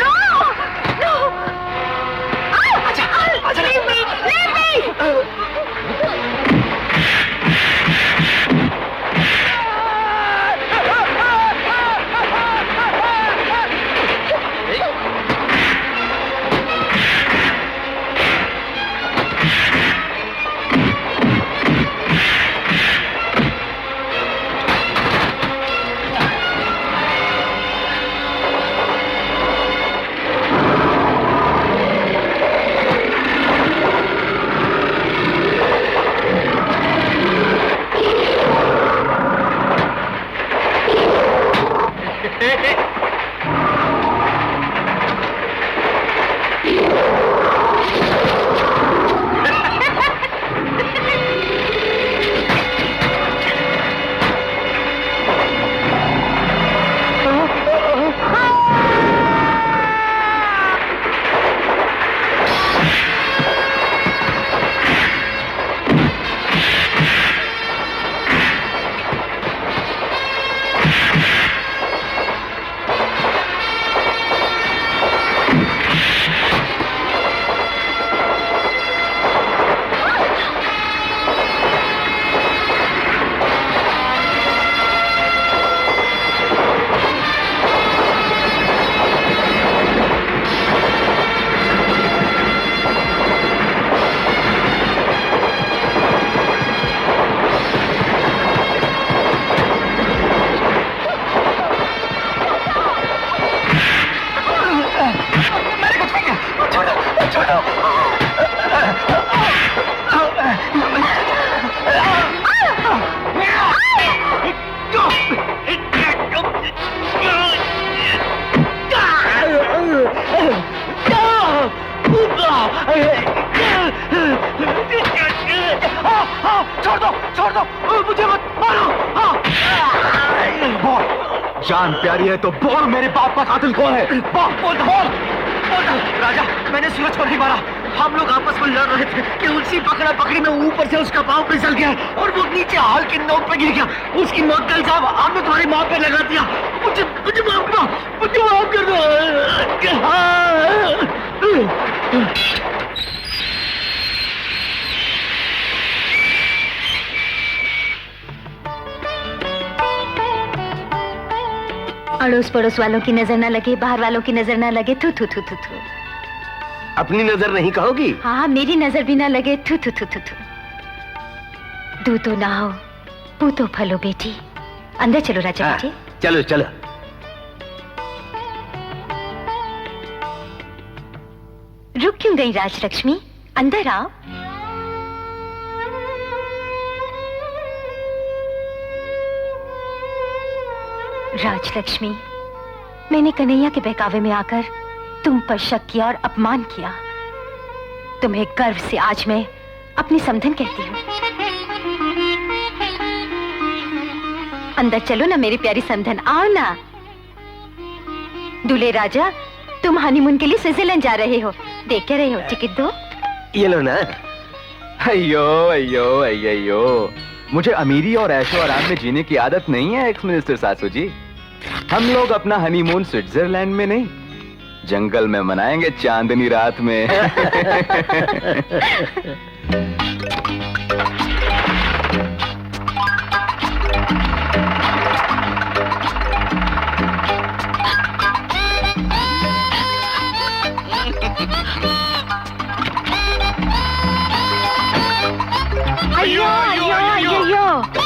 आजा, छोड़ दो, मुझे मत मारो। जान प्यारी है तो बोल, मेरे बाप का कातिल कौन है? बोल। राजा, मैंने सूरज को नहीं मारा। हम लोग आपस में लड़ रहे थे कि उसी पकड़ा पकड़ी में ऊपर से उसका पांव फिसल गया और वो नीचे हाल के नोक पे गिर गया। उसकी मौत का इल्जाम आपने तुम्हारी माँ पे लगा दिया। मुझे माफ कर दो। अड़ोस पड़ोस वालों की नजर ना लगे, बाहर वालों की नजर ना लगे। थू थू थू थू थू। अपनी नजर नहीं कहोगी? हाँ, मेरी नजर भी ना लगे। थू थू थू थू थू। दूध तो ना हो, पू तो फलो बेटी। अंदर चलो राजा बेटे। चलो चलो। रुक क्यों गई राजलक्ष्मी? अंदर आओ। राजलक्ष्मी, मैंने कन्हैया के बहकावे में आकर तुम पर शक किया और अपमान किया। तुम्हें गर्व से आज मैं अपनी समधन कहती हूँ। अंदर चलो ना मेरी प्यारी समधन, आओ ना। दूल्हे राजा, तुम हनीमून के लिए स्विट्जरलैंड जा रहे हो। देख क्या रहे हो? टिकट दो। ये लो ना। अयो, मुझे अमीरी और ऐशो आराम में जीने की आदत नहीं है एक्स मिनिस्टर सासू जी। हम लोग अपना हनीमून स्विट्जरलैंड में नहीं, जंगल में मनाएंगे चांदनी रात में। अयो।